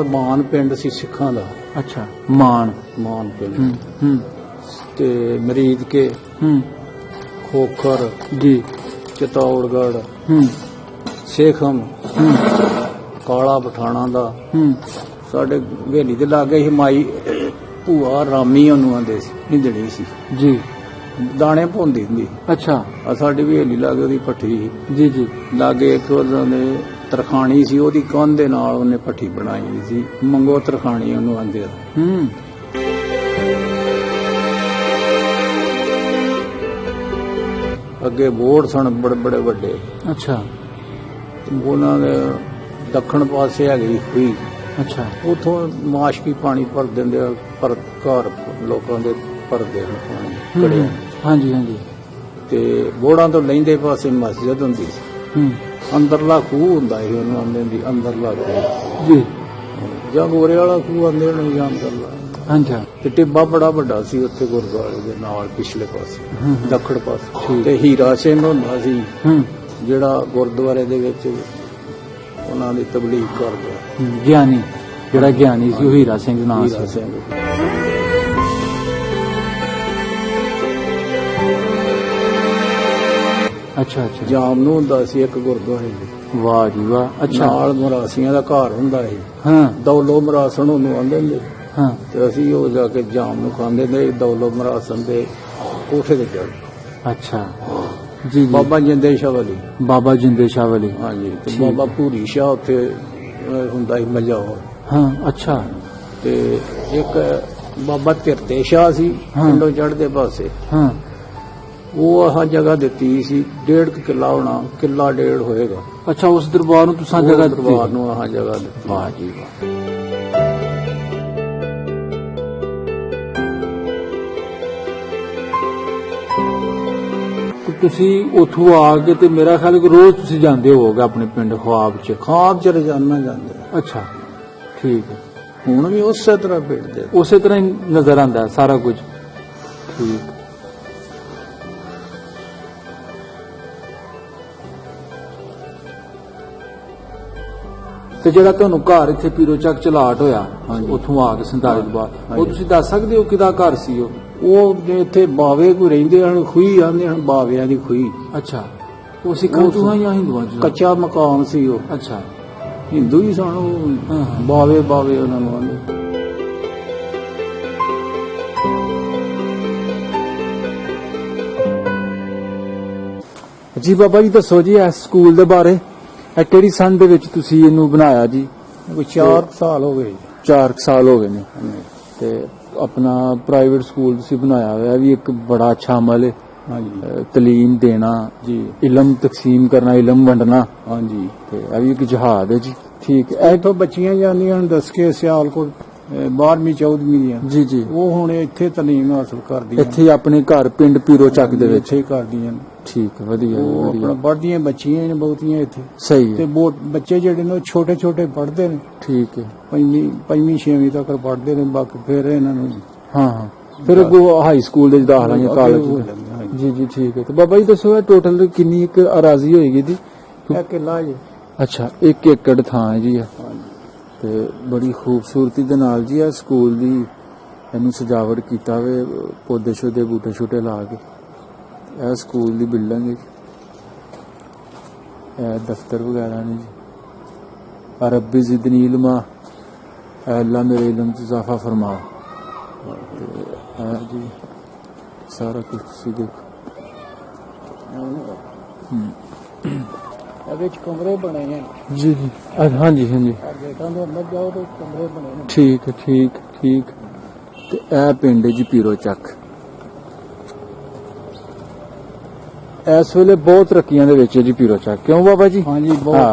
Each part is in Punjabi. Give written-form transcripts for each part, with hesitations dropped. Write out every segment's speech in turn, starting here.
ਨਾਲ ਮਾਨ ਪਿੰਡ ਸੀ ਸਿੱਖਾਂ ਦਾ। ਅੱਛਾ, ਮਾਨ ਪਿੰਡ ਤੇ ਮਰੀਦ ਕੇ ਖੋਖਰ ਜੀ, ਚਤੌੜਗੜ੍ਹ ਸੇਖਮ ਕਾਲਾ ਪਠਾਣਾ ਦਾ। ਸਾਡੇ ਹਵੇਲੀ ਦੇ ਲਾਗੇ ਹੀ ਮਾਈ ਭੂਆ ਰਾਮੀ ਉਹਨੂੰ ਆਂਦੇ ਸੀ, ਹਿੰਦਣੀ ਸੀ ਜੀ, ਦਾਣੇ ਭੁੰਦੀ ਹੁੰਦੀ। ਅੱਛਾ, ਆ ਸਾਡੀ ਹਵੇਲੀ ਲਾਗੇ ਉਹਦੀ ਭੱਠੀ ਜੀ ਜੀ, ਲਾਗੇ ਇੱਕ ਉਹਨਾਂ ਦੇ ਤਰਖਾਣੀ ਸੀ, ਉਹਦੀ ਕੰਧ ਦੇ ਨਾਲ ਉਹਨੇ ਭੱਠੀ ਬਣਾਈ ਸੀ, ਮੰਗੋ ਤਰਖਾਣੀ ਉਹਨੂੰ ਆਂਦੇ ਆ। ਅੱਗੇ ਬੋੜ ਸਨ ਬੜੇ ਬੜੇ ਵੱਡੇ। ਅੱਛਾ, ਉਹਨਾਂ ਦੇ ਦੱਖਣ ਪਾਸੇ ਹੈਗੀ ਖੂਹੀ। ਅੱਛਾ, ਉਥੋਂ ਮਾਸ਼ਕੀ ਪਾਣੀ ਭਰ ਦਿੰਦੇ ਆ, ਪਰ ਘਰ ਲੋਕਾਂ ਦੇ ਭਰਦੇ ਹਨ ਪਾਣੀ ਘੜਿਆਂ। ਹਾਂਜੀ ਹਾਂਜੀ। ਤੇ ਬੋੜਾਂ ਤੋਂ ਲੈਂਦੇ ਪਾਸੇ ਮਸਜਿਦ ਹੁੰਦੀ ਸੀ। ਅੰਦਰਲਾ ਖੂਹ ਹੁੰਦਾ ਸੀ, ਉਹਨੂੰ ਆਂਦੇ ਸੀ ਅੰਦਰਲਾ ਖੂਹ ਜੀ, ਜਾਂ ਗੋਰੇ ਵਾਲਾ ਖੂਹ ਆਂਦੇ ਨੇ ਜਾਂ ਅੰਦਰਲਾ। ਅੱਛਾ, ਤੇ ਟਿੱਬਾ ਬੜਾ ਵੱਡਾ ਸੀ ਉੱਥੇ ਗੁਰਦੁਆਰੇ ਦੇ ਨਾਲ ਪਿਛਲੇ ਪਾਸੇ ਦੱਖਣ ਪਾਸੇ। ਤੇ ਹੀਰਾ ਸਿੰਘ ਹੁੰਦਾ ਸੀ ਜਿਹੜਾ ਗੁਰਦੁਆਰੇ ਦੇ ਵਿੱਚ ਉਹਨਾਂ ਦੀ ਤਬਲੀਗ ਕਰਦਾ, ਗਿਆਨੀ, ਜਿਹੜਾ ਗਿਆਨੀ ਸੀ ਉਹ ਹੀਰਾ ਸਿੰਘ ਨਾਮ ਸੀ। ਹੀਰਾ ਸਿੰਘ। ਅੱਛਾ ਅੱਛਾ, ਜਾਮ ਨੂੰ ਹੁੰਦਾ ਸੀ ਇੱਕ ਗੁਰਦੁਆਰੇ ਦੇ। ਵਾਹ ਜੀ ਵਾਹ। ਅੱਛਾ, ਨਾਲ ਮਰਾਸੀਆਂ ਦਾ ਘਰ ਹੁੰਦਾ ਸੀ। ਹਾਂ, ਦੌਲੋ ਮਰਾਸਣ ਉਹਨੂੰ ਆਂਦੇ ਹੁੰਦੇ। ਹਾਂ, ਤੇ ਅਸੀਂ ਉਹ ਜਾ ਕੇ ਜਾਮ ਨੂੰ ਖਾਂਦੇ ਨੇ ਦੌਲੋ ਮਰਾਸਣ ਦੇ ਕੋਠੇ ਤੇ ਚੜ੍ਹ। ਅੱਛਾ ਜੀ ਜੀ। ਬਾਬਾ ਜਿੰਦੇ ਸ਼ਾਹ ਵਾਲੀ। ਬਾਬਾ ਜਿੰਦੇ ਸ਼ਾਹ ਵਾਲੀ। ਹਾਂਜੀ। ਤੇ ਬਾਬਾ ਭੂਰੀ ਸ਼ਾਹ ਉੱਥੇ ਹੁੰਦਾ ਸੀ ਮਜਾਉਰ। ਹਾਂ, ਅੱਛਾ। ਤੇ ਇੱਕ ਬਾਬਾ ਧਿਰਤੇ ਸ਼ਾਹ ਸੀ ਪਿੰਡੋਂ ਚੜ੍ਹਦੇ ਪਾਸੇ। ਹਾਂ, ਉਹ ਆਹ ਜਗ੍ਹਾ ਦਿੱਤੀ ਸੀ, 1.5 ਕਿੱਲਾ ਹੋਣਾ, ਕਿੱਲਾ ਡੇਢ ਹੋਏਗਾ। ਅੱਛਾ, ਉਸ ਦਰਬਾਰ ਨੂੰ ਤੁਸੀਂ ਜਗ੍ਹਾ ਦਿੱਤੀ? ਦਰਬਾਰ ਨੂੰ ਆਹ ਜਗ੍ਹਾ ਦਿੱਤੀ। ਵਾਹ ਜੀ ਵਾਹ। ਤੁਸੀਂ ਉੱਥੋਂ ਆ ਕੇ ਤੇ ਮੇਰਾ ਖਿਆਲ ਕਿ ਰੋਜ਼ ਤੁਸੀਂ ਜਾਂਦੇ ਹੋਵੋਗੇ ਆਪਣੇ ਪਿੰਡ ਖੁਆਬ ਚ ਰੋਜ਼ਾਨਾ ਜਾਂਦੇ। ਅੱਛਾ, ਠੀਕ ਹੈ। ਹੁਣ ਵੀ ਉਸੇ ਤਰ੍ਹਾਂ ਪਿੰਡ ਦੇ ਉਸੇ ਤਰ੍ਹਾਂ ਹੀ ਨਜ਼ਰ ਆਉਂਦਾ ਸਾਰਾ ਕੁਝ। ਠੀਕ। ਤੇ ਜਿਹੜਾ ਤੁਹਾਨੂੰ ਘਰ ਇੱਥੇ ਪੀਰੋ ਚੱਕ ਚਲਾਟ ਹੋਇਆ ਉੱਥੋਂ ਆ ਕੇ 47 ਤੋਂ ਬਾਅਦ, ਉਹ ਤੁਸੀਂ ਦੱਸ ਸਕਦੇ ਹੋ ਕਿਹਦਾ ਘਰ ਸੀ ਉਹ? ਉਹ ਇੱਥੇ ਬਾਵੇ ਕੋਈ ਰਹਿੰਦੇ ਹਨ, ਖੂਹੀ ਆਂਦੇ ਹਨ, ਬਾਵਿਆਂ ਦੀ ਖੂਹੀ। ਅੱਛਾ, ਉਹ ਸਿੱਖਾਂ ਚੋਂ ਜਾਂ ਹਿੰਦੂਆਂ ਚੋਂ? ਕੱਚਾ ਮਕਾਨ ਸੀ ਉਹ। ਅੱਛਾ, ਹਿੰਦੂ ਹੀ ਸਨ ਉਹ। ਬਾਵੇ ਉਹਨਾਂ ਨੂੰ ਆਂਦੇ। ਜੀ ਬਾਬਾ ਜੀ ਦੱਸੋ ਜੀ ਇਸ ਸਕੂਲ ਦੇ ਬਾਰੇ। ਇਹ ਕਿਹੜੀ ਸੰਨ ਦੇ ਵਿੱਚ ਤੁਸੀਂ ਇਹਨੂੰ ਬਣਾਇਆ ਜੀ? ਕੋਈ 4 ਸਾਲ ਹੋ ਗਏ। 4 ਸਾਲ ਹੋ ਗਏ ਨੇ। ਤੇ ਆਪਣਾ ਪ੍ਰਾਈਵੇਟ ਸਕੂਲ ਤੁਸੀਂ ਬਣਾਇਆ ਹੋਇਆ, ਵੀ ਇੱਕ ਬੜਾ ਅੱਛਾ ਅਮਲ ਹੈ। ਹਾਂਜੀ, ਤਾਲੀਮ ਦੇਣਾ ਜੀ, ਇਲਮ ਤਕਸੀਮ ਕਰਨਾ, ਇਲਮ ਵੰਡਣਾ। ਹਾਂਜੀ, ਤੇ ਇਹ ਵੀ ਇੱਕ ਜਹਾਦ ਹੈ ਜੀ। ਠੀਕ ਹੈ। ਇੱਥੋਂ ਬੱਚੀਆਂ ਜਾਂਦੀਆਂ ਹਨ ਦੱਸ ਕੇ ਸਿਆਲਕੋਟ 12ਵੀਂ 14ਵੀਂ ਦੀਆਂ। ਜੀ ਜੀ। ਉਹ ਹੁਣ ਇੱਥੇ ਤਾਲੀਮ ਹਾਸਲ ਕਰਦੀਆਂ, ਇੱਥੇ ਆਪਣੇ ਘਰ ਪਿੰਡ ਪੀਰੋ ਚੱਕ ਦੇ ਵਿੱਚ ਇੱਥੇ ਕਰਦੀਆਂ। ਠੀਕ, ਵਧੀਆ। ਉਹ ਆਪਣਾ ਪੜ੍ਹਦੀਆਂ ਬੱਚੀਆਂ ਨੇ ਬਹੁਤੀਆਂ ਇੱਥੇ। ਸਹੀ ਹੈ। ਤੇ ਬੱਚੇ ਜਿਹੜੇ ਨੇ ਛੋਟੇ ਛੋਟੇ ਪੜ੍ਹਦੇ ਨੇ। ਠੀਕ ਹੈ। 5ਵੀਂ 6ਵੀਂ ਤੱਕ ਪੜ੍ਹਦੇ ਨੇ, ਬਾਕੀ ਫਿਰ ਇਹਨਾਂ ਨੂੰ ਹਾਂ ਫਿਰ ਅੱਗੋਂ ਹਾਈ ਸਕੂਲ ਦੇ ਦਾਖਲਾ ਜਾਂ ਕਾਲਜ। ਜੀ ਜੀ, ਠੀਕ ਹੈ। ਤੇ ਬਾਬਾ ਜੀ ਦੱਸੋ ਇਹ ਟੋਟਲ ਕਿੰਨੀ ਇੱਕ ਅਰਾਜ਼ੀ ਹੋਏਗੀ ਦੀ? 1 ਕਿੱਲਾ ਜੀ। ਅੱਛਾ, 1 ਏਕੜ ਥਾਂ ਹੈ ਜੀ। ਤੇ ਬੜੀ ਖੂਬਸੂਰਤੀ ਦੇ ਨਾਲ ਜੀ ਇਹ ਸਕੂਲ ਦੀ ਇਹਨੂੰ ਸਜਾਵਟ ਕੀਤਾ ਹੋਵੇ, ਪੌਦੇ ਸ਼ੋਦੇ ਬੂਟੇ ਛੋਟੇ ਲਾ ਕੇ। ਇਹ ਸਕੂਲ ਦੀ ਬਿਲਡਿੰਗ ਹੈ, ਇਹ ਦਫ਼ਤਰ ਵਗੈਰਾ ਨੇ ਜੀ। ਰੱਬੀ ਜ਼ਿਦਨੀ ਇਲਮਾ, ਅੱਲਾ ਮੇਰੇ ਇਲਮ ਚ ਇਜ਼ਾਫਾ ਫਰਮਾ। ਜੀ ਸਾਰਾ ਕੁਝ ਤੁਸੀਂ ਦੇਖੋ। ਵਿੱਚ ਕਮਰੇ ਬਣੇ ਨੇ ਜੀ ਜੀ। ਹਾਂਜੀ ਹਾਂਜੀ, ਗੇਟਾਂ ਦੇ ਅੰਦਰ ਜਾਓ ਤੇ ਕਮਰੇ ਬਣੇ ਨੇ। ਠੀਕ ਹੈ, ਠੀਕ ਠੀਕ। ਤੇ ਇਹ ਪਿੰਡ ਹੈ ਜੀ ਪੀਰੋ ਚੱਕ। ਇਸ ਵੇਲੇ ਬਹੁਤ ਤਰੱਕੀਆਂ ਦੇ ਵਿੱਚ ਹੈ ਜੀ ਪੀਰੋ ਚੱਕ, ਕਿਉਂ ਬਾਬਾ ਜੀ? ਹਾਂਜੀ,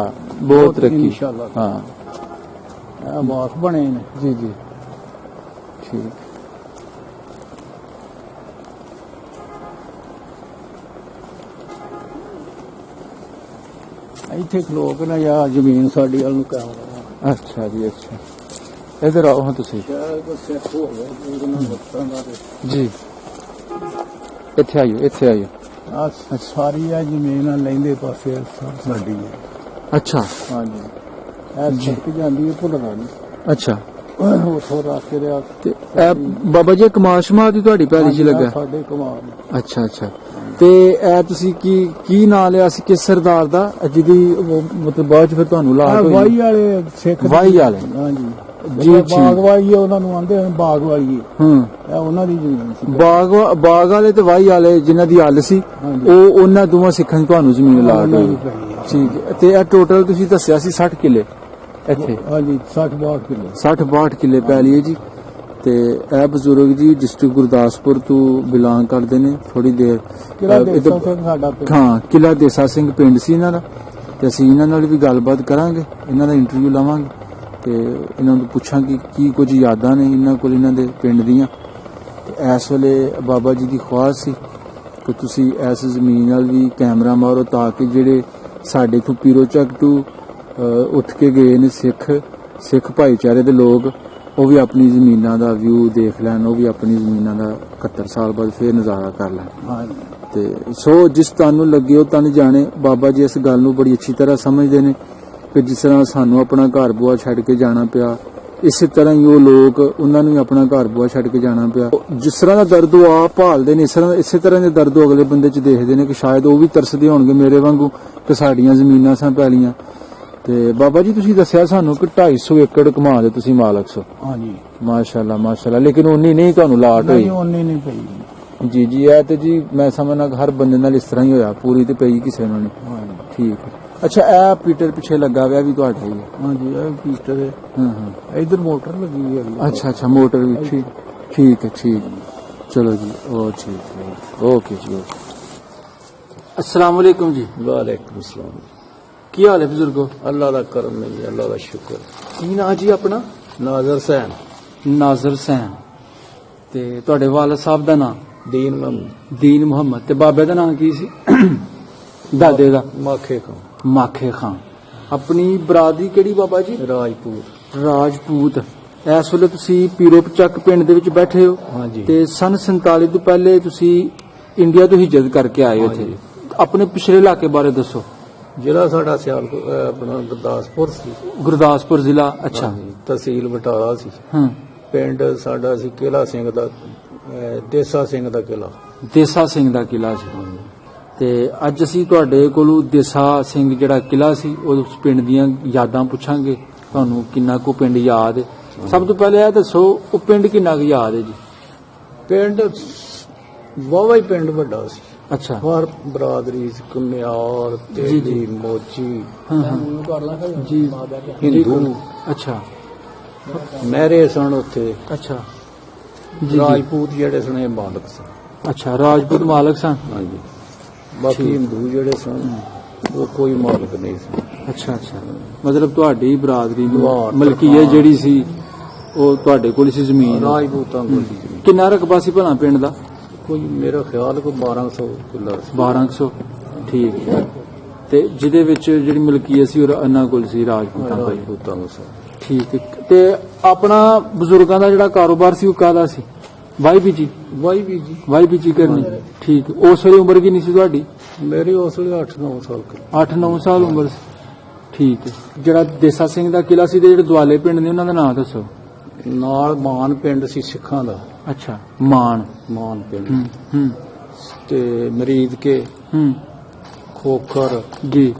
ਬਹੁਤ ਤਰੱਕੀ। ਇਨਸ਼ਾਅੱਲਾ। ਹਾਂ, ਇਹ ਬਾਸ ਬਣੇ ਨੇ। ਜੀ ਜੀ, ਠੀਕ। ਇੱਥੇ ਖਲੋ ਕੇ ਨਾ ਜਾਂ ਜ਼ਮੀਨ ਸਾਡੀ ਵੱਲ ਨੂੰ ਕਰਾਉਣਾ। ਅੱਛਾ ਜੀ, ਅੱਛਾ। ਇਧਰ ਆਓ ਹਾਂ ਤੁਸੀਂ ਜੀ। ਇੱਥੇ ਆਇਓ, ਇੱਥੇ ਆਇਓ। ਸਾਰੀ ਆ ਜ਼ਮੀਨ ਲੈਂਦੇ ਪਾਸੇ ਸਾਡੀ ਹੈ। ਅੱਛਾ, ਹਾਂਜੀ। ਇਹ ਸੜਕ ਜਾਂਦੀ ਹੈ ਭੁੱਲਣਾ ਨਹੀਂ। ਅੱਛਾ ਉੱਥੋਂ ਰੱਖ ਕੇ ਰਿਆ ਤੇ ਇਹ ਬਾਬਾ ਜੀ ਕਮਾਸ਼ਮਾ ਦੀ ਤੁਹਾਡੀ ਪੈਲੀ 'ਚ ਲੱਗਾ? ਸਾਡੇ ਕਮਾਲ। ਅੱਛਾ ਅੱਛਾ। ਤੇ ਇਹ ਤੁਸੀਂ ਕੀ ਨਾਂ ਲਿਆ ਸੀ ਕਿਸ ਸਰਦਾਰ ਦਾ ਜਿਹਦੀ ਮਤਲਬ ਬਾਅਦ ਚ ਫਿਰ ਤੁਹਾਨੂੰ ਲਾਟ ਹੋਈ? ਵਾਈ ਵਾਲੇ ਸਿੱਖ ਵਾਈ ਵਾਲੇ? ਹਾਂਜੀ ਜੀ ਬਾਗ ਵਾਈ ਉਹਨਾਂ ਨੂੰ ਆਂਦੇ ਹਨ, ਬਾਗ ਵਾਈ ਇਹ ਉਹਨਾਂ ਦੀ ਜ਼ਮੀਨ ਸੀ। ਬਾਗ ਵਾਲੇ ਤੇ ਵਾਈ ਵਾਲੇ ਜਿਨ੍ਹਾਂ ਦੀ ਹੱਲ ਸੀ ਉਹ ਉਹਨਾਂ ਦੋਵਾਂ ਸਿੱਖਾਂ ਦੀ ਤੁਹਾਨੂੰ ਜ਼ਮੀਨ ਲਾਟ ਹੋਈ? ਠੀਕ ਹੈ। ਤੇ ਇਹ ਟੋਟਲ ਤੁਸੀਂ ਦੱਸਿਆ ਸੀ 60 ਕਿੱਲੇ ਇੱਥੇ? ਹਾਂਜੀ 60-62 ਕਿੱਲੇ। 60-62 ਕਿੱਲੇ ਪੈਲੀ ਹੈ ਜੀ। ਤੇ ਇਹ ਬਜ਼ੁਰਗ ਜੀ ਡਿਸਟ੍ਰਿਕਟ ਗੁਰਦਾਸਪੁਰ ਤੋਂ ਬਿਲੋਂਗ ਕਰਦੇ ਨੇ। ਥੋੜੀ ਦੇਰ ਹਾਂ ਕਿਲਾ ਦੇਸਾ ਸਿੰਘ ਪਿੰਡ ਸੀ ਇਹਨਾਂ ਦਾ, ਤੇ ਅਸੀਂ ਇਹਨਾਂ ਨਾਲ ਵੀ ਗੱਲਬਾਤ ਕਰਾਂਗੇ, ਇਹਨਾਂ ਦਾ ਇੰਟਰਵਿਊ ਲਵਾਂਗੇ ਤੇ ਇਹਨਾਂ ਨੂੰ ਪੁੱਛਾਂਗੇ ਕੀ ਕੁਝ ਯਾਦਾਂ ਨੇ ਇਹਨਾਂ ਕੋਲ ਇਹਨਾਂ ਦੇ ਪਿੰਡ ਦੀਆਂ। ਤੇ ਇਸ ਵੇਲੇ ਬਾਬਾ ਜੀ ਦੀ ਖੁਆਇਸ਼ ਸੀ ਕਿ ਤੁਸੀਂ ਇਸ ਜ਼ਮੀਨ ਨਾਲ ਵੀ ਕੈਮਰਾ ਮਾਰੋ ਤਾਂ ਕਿ ਜਿਹੜੇ ਸਾਡੇ ਤੋਂ ਪੀਰੋ ਚੱਕ ਤੋਂ ਉੱਠ ਕੇ ਗਏ ਨੇ ਸਿੱਖ ਭਾਈਚਾਰੇ ਦੇ ਲੋਕ ਉਹ ਵੀ ਆਪਣੀ ਜ਼ਮੀਨਾਂ ਦਾ ਵਿਊ ਦੇਖ ਲੈਣ, ਉਹ ਵੀ ਆਪਣੀ ਜ਼ਮੀਨਾਂ ਦਾ 71 ਸਾਲ ਬਾਅਦ ਫੇਰ ਨਜ਼ਾਰਾ ਕਰ ਲੈਣ। ਤੇ ਸੋ ਜਿਸ ਤੁਹਾਨੂੰ ਲੱਗੇ ਉਹ ਤਨ ਜਾਣੇ। ਬਾਬਾ ਜੀ ਇਸ ਗੱਲ ਨੂੰ ਬੜੀ ਅੱਛੀ ਤਰ੍ਹਾਂ ਸਮਝਦੇ ਨੇ ਕਿ ਜਿਸ ਤਰ੍ਹਾਂ ਸਾਨੂੰ ਆਪਣਾ ਘਰ ਬੁਆ ਛੱਡ ਕੇ ਜਾਣਾ ਪਿਆ, ਇਸੇ ਤਰ੍ਹਾਂ ਹੀ ਉਹ ਲੋਕ ਉਹਨਾਂ ਨੂੰ ਵੀ ਆਪਣਾ ਘਰ ਬੁਆ ਛੱਡ ਕੇ ਜਾਣਾ ਪਿਆ। ਜਿਸ ਤਰ੍ਹਾਂ ਦਾ ਦਰਦ ਉਹ ਆਪ ਭਾਲਦੇ ਨੇ ਇਸੇ ਤਰ੍ਹਾਂ ਦੇ ਦਰਦ ਉਹ ਅਗਲੇ ਬੰਦੇ 'ਚ ਦੇਖਦੇ ਨੇ ਕਿ ਸ਼ਾਇਦ ਉਹ ਵੀ ਤਰਸਦੇ ਹੋਣਗੇ ਮੇਰੇ ਵਾਂਗੂ ਕਿ ਸਾਡੀਆਂ ਜ਼ਮੀਨਾਂ ਸਾਂ ਪੈਲੀਆਂ। ਤੇ ਬਾਬਾ ਜੀ ਤੁਸੀਂ ਦੱਸਿਆ ਸਾਨੂੰ ਕਿ 250 ਏਕੜ ਕਮਾ ਦੇ ਤੁਸੀਂ ਮਾਲਕ ਸੋ? ਹਾਂਜੀ ਮਾਸ਼ਾਅੱਲਾ ਮਾਸ਼ਾਅੱਲਾ। ਲੇਕਿਨ ਉਨੀ ਨਹੀਂ ਤੁਹਾਨੂੰ ਲਾਟ ਹੋਈ? ਉਨੀ ਨਹੀਂ ਪਈ ਜੀ ਜੀ। ਇਹ ਤੇ ਜੀ ਮੈਂ ਸਮਝਣਾ ਹਰ ਬੰਦੇ ਨਾਲ ਇਸ ਤਰ੍ਹਾਂ ਹੀ ਹੋਇਆ, ਪੂਰੀ ਤੇ ਪਈ ਕਿਸੇ ਨੂੰ ਨਹੀਂ। ਠੀਕ ਹੈ। ਅੱਛਾ ਇਹ ਪੀਟਰ ਪਿੱਛੇ ਲੱਗਾ ਹੋਇਆ ਵੀ ਤੁਹਾਡਾ ਹੀ ਹੈ? ਹਾਂਜੀ ਇਹ ਪੀਟਰ ਹੈ। ਹਾਂ ਇਧਰ ਮੋਟਰ ਲੱਗੀ ਹੋਈ ਹੈ। ਅੱਛਾ ਅੱਛਾ ਮੋਟਰ ਵੀ ਠੀਕ ਹੈ ਠੀਕ। ਚਲੋ ਜੀ ਉਹ ਠੀਕ ਹੈ ਓਕੇ ਜੀ। अस्सलाम वालेकुम जी। वालेकुम सलाम। ਕੀ ਹਾਲ ਹੈ ਬਜ਼ੁਰਗੋ? ਅੱਲਾ ਦਾ ਕਰਮ ਹੈ, ਅੱਲਾ ਦਾ ਸ਼ੁਕਰ। ਕੀ ਨਾਂ ਜੀ ਆਪਣਾ? ਨਾਜ਼ਰ ਸੈਨ। ਨਾਜ਼ਰ ਸੈਨ। ਤੇ ਤੁਹਾਡੇ ਵਾਲਦ ਸਾਹਿਬ ਦਾ ਨਾਂ? ਦੀਨ ਮੁਹੰਮਦ। ਦੀਨ ਮੁਹੰਮਦ। ਤੇ ਬਾਬੇ ਦਾ ਨਾਂ ਕੀ ਸੀ? ਦਾਦੇ ਦਾ? ਮਾਖੇ ਖਾਂ। ਮਾਖੇ ਖਾਂ। ਆਪਣੀ ਬਰਾਦਰੀ ਕਿਹੜੀ ਬਾਬਾ ਜੀ? ਰਾਜਪੂਤ। ਰਾਜਪੂਤ। ਇਸ ਵੇਲੇ ਤੁਸੀਂ ਪੀਰੋ ਚੱਕ ਪਿੰਡ ਦੇ ਵਿੱਚ ਬੈਠੇ ਹੋ? ਹਾਂਜੀ। ਤੇ ਸਨ 47 ਤੋਂ ਪਹਿਲੇ ਤੁਸੀਂ ਇੰਡੀਆ ਤੋਂ ਹਿਜਰਤ ਕਰਕੇ ਆਏ ਹੋ ਇੱਥੇ। ਆਪਣੇ ਪਿਛਲੇ ਇਲਾਕੇ ਬਾਰੇ ਦੱਸੋ। ਜ਼ਿਲ੍ਹਾ ਸਾਡਾ ਸਿਆਲਕੋਟ ਆਪਣਾ ਗੁਰਦਾਸਪੁਰ ਸੀ। ਗੁਰਦਾਸਪੁਰ ਜ਼ਿਲ੍ਹਾ? ਅੱਛਾ। ਤਹਿਸੀਲ ਬਟਾਲਾ ਸੀ। ਪਿੰਡ ਸਾਡਾ ਸੀ ਕਿਲਾ ਸਿੰਘ ਦਾ, ਦੇਸਾ ਸਿੰਘ ਦਾ ਕਿਲਾ। ਦੇਸਾ ਸਿੰਘ ਦਾ ਕਿਲਾ ਸੀ। ਤੇ ਅੱਜ ਅਸੀਂ ਤੁਹਾਡੇ ਕੋਲੋਂ ਦੇਸਾ ਸਿੰਘ ਜਿਹੜਾ ਕਿਲਾ ਸੀ ਉਸ ਪਿੰਡ ਦੀਆਂ ਯਾਦਾਂ ਪੁੱਛਾਂਗੇ। ਤੁਹਾਨੂੰ ਕਿੰਨਾ ਕੁ ਪਿੰਡ ਯਾਦ ਹੈ? ਸਭ ਤੋਂ ਪਹਿਲੇ ਇਹ ਦੱਸੋ ਉਹ ਪਿੰਡ ਕਿੰਨਾ ਕੁ ਯਾਦ ਹੈ ਜੀ? ਪਿੰਡ ਵਾਵਾ ਹੀ ਪਿੰਡ ਵੱਡਾ ਸੀ। ਅੱਛਾ। ਹਰ ਬਰਾਦਰੀ ਕੁਮਿਆਰ ਤੇਲੀ ਮੋਚੀ ਜੀ ਹਿੰਦੂ। ਅੱਛਾ। ਮਹਿਰੇ ਸਨ ਉੱਥੇ। ਅੱਛਾ। ਰਾਜਪੂਤ ਜਿਹੜੇ ਸਨ ਇਹ ਮਾਲਕ ਸਨ। ਅੱਛਾ ਰਾਜਪੂਤ ਮਾਲਕ ਸਨ। ਹਾਂਜੀ। ਬਾਕੀ ਹਿੰਦੂ ਜਿਹੜੇ ਸਨ ਉਹ ਕੋਈ ਮਾਲਕ ਨਹੀਂ ਸੀ। ਅੱਛਾ ਅੱਛਾ। ਮਤਲਬ ਤੁਹਾਡੀ ਬਰਾਦਰੀ ਨੂੰ ਮਲਕੀਅਤ ਜਿਹੜੀ ਸੀ ਉਹ ਤੁਹਾਡੇ ਕੋਲ ਸੀ ਜ਼ਮੀਨ? ਰਾਜਪੂਤਾਂ ਕੋਲ ਸੀ। ਕਿੰਨਾ ਰਕਬਾ ਸੀ ਭਲਾ ਪਿੰਡ ਦਾ? ਕੋਈ ਮੇਰਾ ਖਿਆਲ ਕੋਈ 1200 ਕਿੱਲਾ ਸੀ। 1200। ਠੀਕ ਹੈ। ਤੇ ਜਿਹਦੇ ਵਿੱਚ ਜਿਹੜੀ ਮਲਕੀਅਤ ਸੀ ਉਹ ਇਹਨਾਂ ਕੋਲ ਸੀ ਰਾਜਪੂਤਾਂ ਕੋਲ ਸੀ। ਠੀਕ ਹੈ। ਤੇ ਆਪਣਾ ਬਜ਼ੁਰਗਾਂ ਦਾ ਜਿਹੜਾ ਕਾਰੋਬਾਰ ਸੀ ਉਹ ਕਾਹਦਾ ਸੀ? ਵਾਈ ਬੀਜੀ ਕਰਨੀ। ਠੀਕ। ਉਸ ਵੇਲੇ ਉਮਰ ਕਿੰਨੀ ਸੀ ਤੁਹਾਡੀ? ਮੇਰੀ ਉਸ ਵੇਲੇ 8-9 ਸਾਲ। 8-9 ਸਾਲ ਉਮਰ ਸੀ। ਠੀਕ ਹੈ। ਜਿਹੜਾ ਦੇਸਾ ਸਿੰਘ ਦਾ ਕਿਲਾ ਸੀ ਤੇ ਜਿਹੜੇ ਦੁਆਲੇ ਪਿੰਡ ਨੇ ਉਹਨਾਂ ਦਾ ਨਾਮ ਦੱਸੋ। ਨਾਲ ਮਾਨ ਪਿੰਡ ਸੀ ਸਿੱਖਾਂ ਦਾ। ਅੱਛਾ। ਮਾਨ ਪਿੰਡ। ਤੇ ਮਰੀਦ ਕੇ ਖੋਖਰ ਜੀ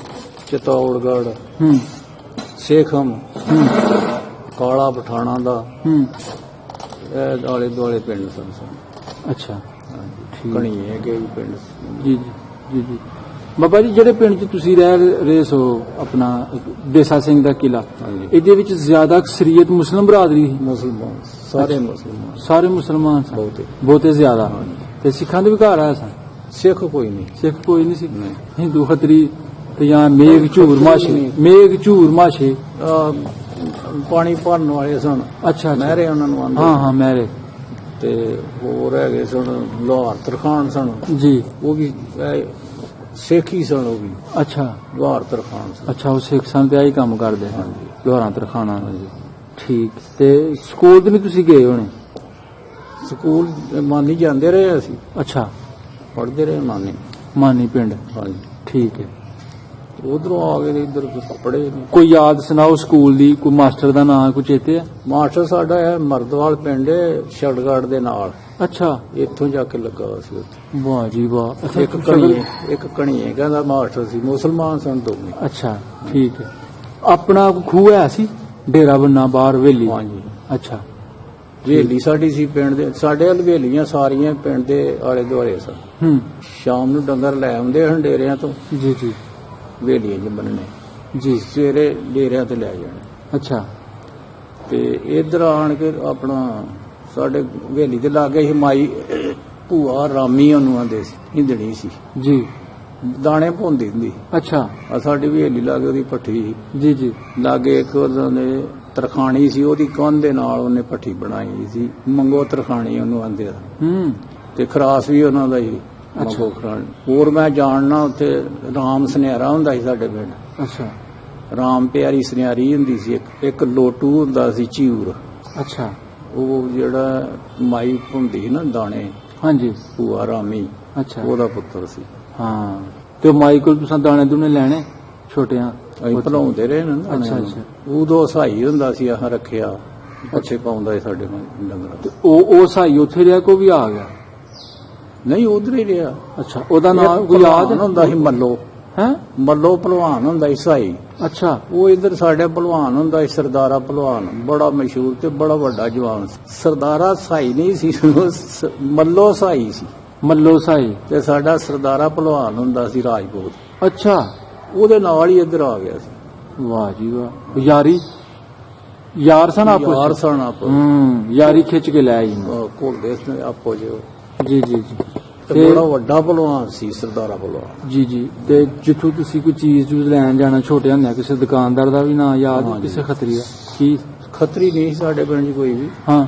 ਚਤੌੜਗੜ ਸੇਖਮ ਕਾਲਾ ਪਠਾਣਾ ਦਾ ਇਹ ਆਲੇ ਦੁਆਲੇ ਪਿੰਡ ਸਨ। ਅੱਛਾ। ਕਣੀਏ ਕੇ ਪਿੰਡ। ਜੀ ਜੀ ਜੀ। ਬਾਬਾ ਜੀ ਜਿਹੜੇ ਪਿੰਡ 'ਚ ਤੁਸੀਂ ਰਹਿ ਰਹੇ ਸੋ ਆਪਣਾ ਦੇਸਾ ਸਿੰਘ ਦਾ ਕਿਲਾ, ਇਹਦੇ ਵਿੱਚ ਜ਼ਿਆਦਾ ਅਕਸਰੀਅਤ ਮੁਸਲਿਮ ਬਰਾਦਰੀ ਸੀ? ਮੁਸਲਮਾਨ ਸਾਰੇ ਮੁਸਲਮਾਨ ਸਨ। ਬਹੁਤੇ ਜ਼ਿਆਦਾ। ਤੇ ਸਿੱਖਾਂ ਦੇ ਵੀ ਘਰ ਆਇਆ ਸਨ? ਸਿੱਖ ਕੋਈ ਨਹੀਂ ਸੀ। ਹਿੰਦੂ ਖੱਤਰੀ ਤੇ ਜਾਂ ਮੇਘ ਝੂਰ ਮਾਸ਼ੇ ਪਾਣੀ ਭਰਨ ਵਾਲੇ ਸਨ। ਅੱਛਾ। ਮਹਿਰੇ ਉਹਨਾਂ ਨੂੰ ਆਂਦੇ। ਹਾਂ ਮਹਿਰੇ। ਤੇ ਹੋਰ ਹੈਗੇ ਸਨ ਲਾਹੌਰ ਤਰਖਾਨ ਸਨ ਜੀ। ਉਹ ਵੀ ਸਿੱਖ ਹੀ ਸਨ। ਉਹ ਵੀ ਅੱਛਾ। ਲਾਹੌਰ ਤਰਖਾਨ ਸਨ। ਅੱਛਾ ਉਹ ਸਿੱਖ ਸਨ ਤੇ ਆਹੀ ਕੰਮ ਕਰਦੇ ਹਨ ਲਾਹੌਰਾਂ ਤਰਖਾਨਾਂ। ਠੀਕ। ਤੇ ਸਕੂਲ ਤੇ ਨਹੀਂ ਤੁਸੀਂ ਗਏ ਹੋਣੇ? ਸਕੂਲ ਮਾਨੀ ਜਾਂਦੇ ਰਹੇ ਅਸੀਂ। ਅੱਛਾ। ਪੜ੍ਹਦੇ ਰਹੇ ਮਾਨੀ ਪਿੰਡ। ਹਾਂਜੀ। ਠੀਕ ਹੈ। ਉਧਰੋਂ ਆ ਕੇ ਇੱਧਰ ਪੜੇ ਨੇ। ਕੋਈ ਯਾਦ ਸੁਣਾਓ ਸਕੂਲ ਦੀ, ਕੋਈ ਮਾਸਟਰ ਦਾ ਨਾਮ ਕੋਈ ਚੇਤੇ ਹੈ? ਮਾਸਟਰ ਸਾਡਾ ਹੈ ਮਰਦਵਾਲ ਪਿੰਡ ਛੜਗੜ ਦੇ ਨਾਲ। ਅੱਛਾ, ਇੱਥੋਂ ਜਾ ਕੇ ਲੱਗਾ ਸੀ ਉੱਥੇ। ਵਾਹ ਜੀ ਵਾਹ। ਅੱਛਾ, ਇੱਕ ਕਣੀਏ ਕਹਿੰਦਾ ਮਾਸਟਰ ਸੀ, ਮੁਸਲਮਾਨ ਸਨ ਦੋਵੇਂ। ਅੱਛਾ ਠੀਕ ਹੈ। ਆਪਣਾ ਖੂਹ ਹੈ ਸੀ ਡੇਰਾ ਬੰਨਾ ਬਾਹਰ ਹਵੇਲੀ? ਹਾਂਜੀ। ਅੱਛਾ, ਹਵੇਲੀ ਸਾਡੀ ਸੀ ਪਿੰਡ ਦੇ, ਸਾਡੇ ਹਵੇਲੀਆਂ ਸਾਰੀਆਂ ਪਿੰਡ ਦੇ ਆਲੇ ਦੁਆਲੇ ਸਨ। ਸ਼ਾਮ ਨੂੰ ਡੰਗਰ ਲੈ ਆਉਂਦੇ ਹਨ ਡੇਰਿਆਂ ਤੋਂ। ਜੀ ਜੀ। ਹਵੇਲੀਆਂ 'ਚ ਬੰਨਣੇ ਜੀ। ਸਵੇਰੇ ਡੇਰਿਆਂ ਤੇ ਲੈ ਜਾਣੇ। ਅੱਛਾ। ਤੇ ਇੱਧਰ ਆਣ ਕੇ ਆਪਣਾ ਸਾਡੇ ਹਵੇਲੀ ਦੇ ਲਾਗੇ ਹੀ ਮਾਈ ਭੂਆ ਰਾਮੀ ਉਹਨੂੰ ਆਂਦੇ ਸੀ, ਹਿੰਦਣੀ ਸੀ ਜੀ। ਦਾਣੇ ਭੁੰਦੀ ਹੁੰਦੀ। ਅੱਛਾ। ਆ ਸਾਡੀ ਹਵੇਲੀ ਲਾਗੇ ਉਹਦੀ ਭੱਠੀ ਸੀ। ਜੀ ਜੀ। ਲਾਗੇ ਇੱਕ ਉਹਨੇ ਤਰਖਾਣੀ ਸੀ, ਉਹਦੀ ਕੰਧ ਦੇ ਨਾਲ ਉਹਨੇ ਭੱਠੀ ਬਣਾਈ ਸੀ, ਮੰਗੋ ਤਰਖਾਣੀ ਉਹਨੂੰ ਆਂਦੇ ਆ। ਤੇ ਖਰਾਸ ਵੀ ਉਹਨਾਂ ਦਾ ਹੀ ਮੰਗੋ ਖਰਾਣੀ। ਹੋਰ ਮੈਂ ਜਾਣਨਾ ਉੱਥੇ ਰਾਮ ਸੁਨਿਆਰਾ ਹੁੰਦਾ ਸੀ ਸਾਡੇ ਪਿੰਡ। ਅੱਛਾ। ਰਾਮ ਪਿਆਰੀ ਸੁਨਿਆਰੀ ਹੁੰਦੀ ਸੀ, ਇੱਕ ਲੋਟੂ ਹੁੰਦਾ ਸੀ ਝਿਊਰ। ਅੱਛਾ। ਉਹ ਜਿਹੜਾ ਮਾਈ ਭੁੰਦੀ ਸੀ ਨਾ ਦਾਣੇ। ਹਾਂਜੀ। ਭੂਆ ਰਾਮੀ। ਅੱਛਾ। ਉਹਦਾ ਪੁੱਤਰ ਸੀ। ਹਾਂ। ਤੇ ਮਾਈ ਕੋਲ ਤੁਸੀਂ ਦਾਣੇ ਦੂਣੇ ਲੈਣੇ ਛੋਟਿਆਂ? ਅਸੀਂ ਭਲਾਉਂਦੇ ਰਹੇ ਨਾ। ਅੱਛਾ ਅੱਛਾ। ਉਦੋਂ ਸਹਾਈ ਹੁੰਦਾ ਸੀ, ਆਹ ਰੱਖਿਆ ਪੱਠੇ ਪਾਉਂਦਾ ਸੀ ਸਾਡੇ ਡੰਗਰਾਂ। ਉਹ ਸਹਾਈ ਉੱਥੇ ਰਿਹਾ ਕੋ ਵੀ ਆ ਗਿਆ? ਨਹੀਂ, ਉਧਰ ਹੀ ਰਿਹਾ। ਅੱਛਾ। ਉਹਦਾ ਨਾਮ ਕੋਈ ਯਾਦ ਹੁੰਦਾ ਸੀ? ਮੱਲੋ। ਹੈ ਮੱਲੋ ਭਲਵਾਨ ਹੁੰਦਾ ਸੀ ਸਹਾਈ। ਅੱਛਾ। ਉਹ ਇੱਧਰ ਸਾਡੇ ਭਲਵਾਨ ਹੁੰਦਾ ਸੀ ਸਰਦਾਰਾ ਭਲਵਾਨ, ਬੜਾ ਮਸ਼ਹੂਰ ਤੇ ਬੜਾ ਵੱਡਾ ਜਵਾਨ ਸੀ। ਸਰਦਾਰਾ ਸਹਾਈ ਨਹੀਂ ਸੀ, ਮੱਲੋ ਸਹਾਈ ਸੀ। ਮੱਲੋ ਸਹਾਈ। ਤੇ ਸਾਡਾ ਸਰਦਾਰਾ ਭਲਵਾਨ ਹੁੰਦਾ ਸੀ ਰਾਜਪੂਤ। ਅੱਛਾ। ਉਹਦੇ ਨਾਲ ਹੀ ਇੱਧਰ ਆ ਗਿਆ ਸੀ। ਵਾਹ ਜੀ ਵਾਹ। ਯਾਰੀ ਯਾਰ ਸਨ ਆਪੋ? ਯਾਰ ਸਨ ਆਪੋ। ਯਾਰੀ ਖਿੱਚ ਕੇ ਲੈ ਆਈ ਘੁਲਦੇ ਆਪੋ ਜੋ। ਜੀ ਜੀ ਜੀ। ਤੇ ਬੜਾ ਵੱਡਾ ਭਲਵਾਨ ਸੀ ਸਰਦਾਰਾ ਭਲਵਾਨ। ਜੀ ਜੀ। ਤੇ ਜਿੱਥੋਂ ਤੁਸੀਂ ਕੋਈ ਚੀਜ਼ ਲੈਣ ਜਾਣਾ ਛੋਟੇ ਹੁੰਦਿਆਂ, ਕਿਸੇ ਦੁਕਾਨਦਾਰ ਦਾ ਵੀ ਨਾਂ ਯਾਦ? ਕਿਸੇ ਖੱਤਰੀ ਦਾ? ਕੀ ਖੱਤਰੀ ਨਹੀਂ ਸਾਡੇ ਪਿੰਡ 'ਚ ਕੋਈ ਵੀ। ਹਾਂ।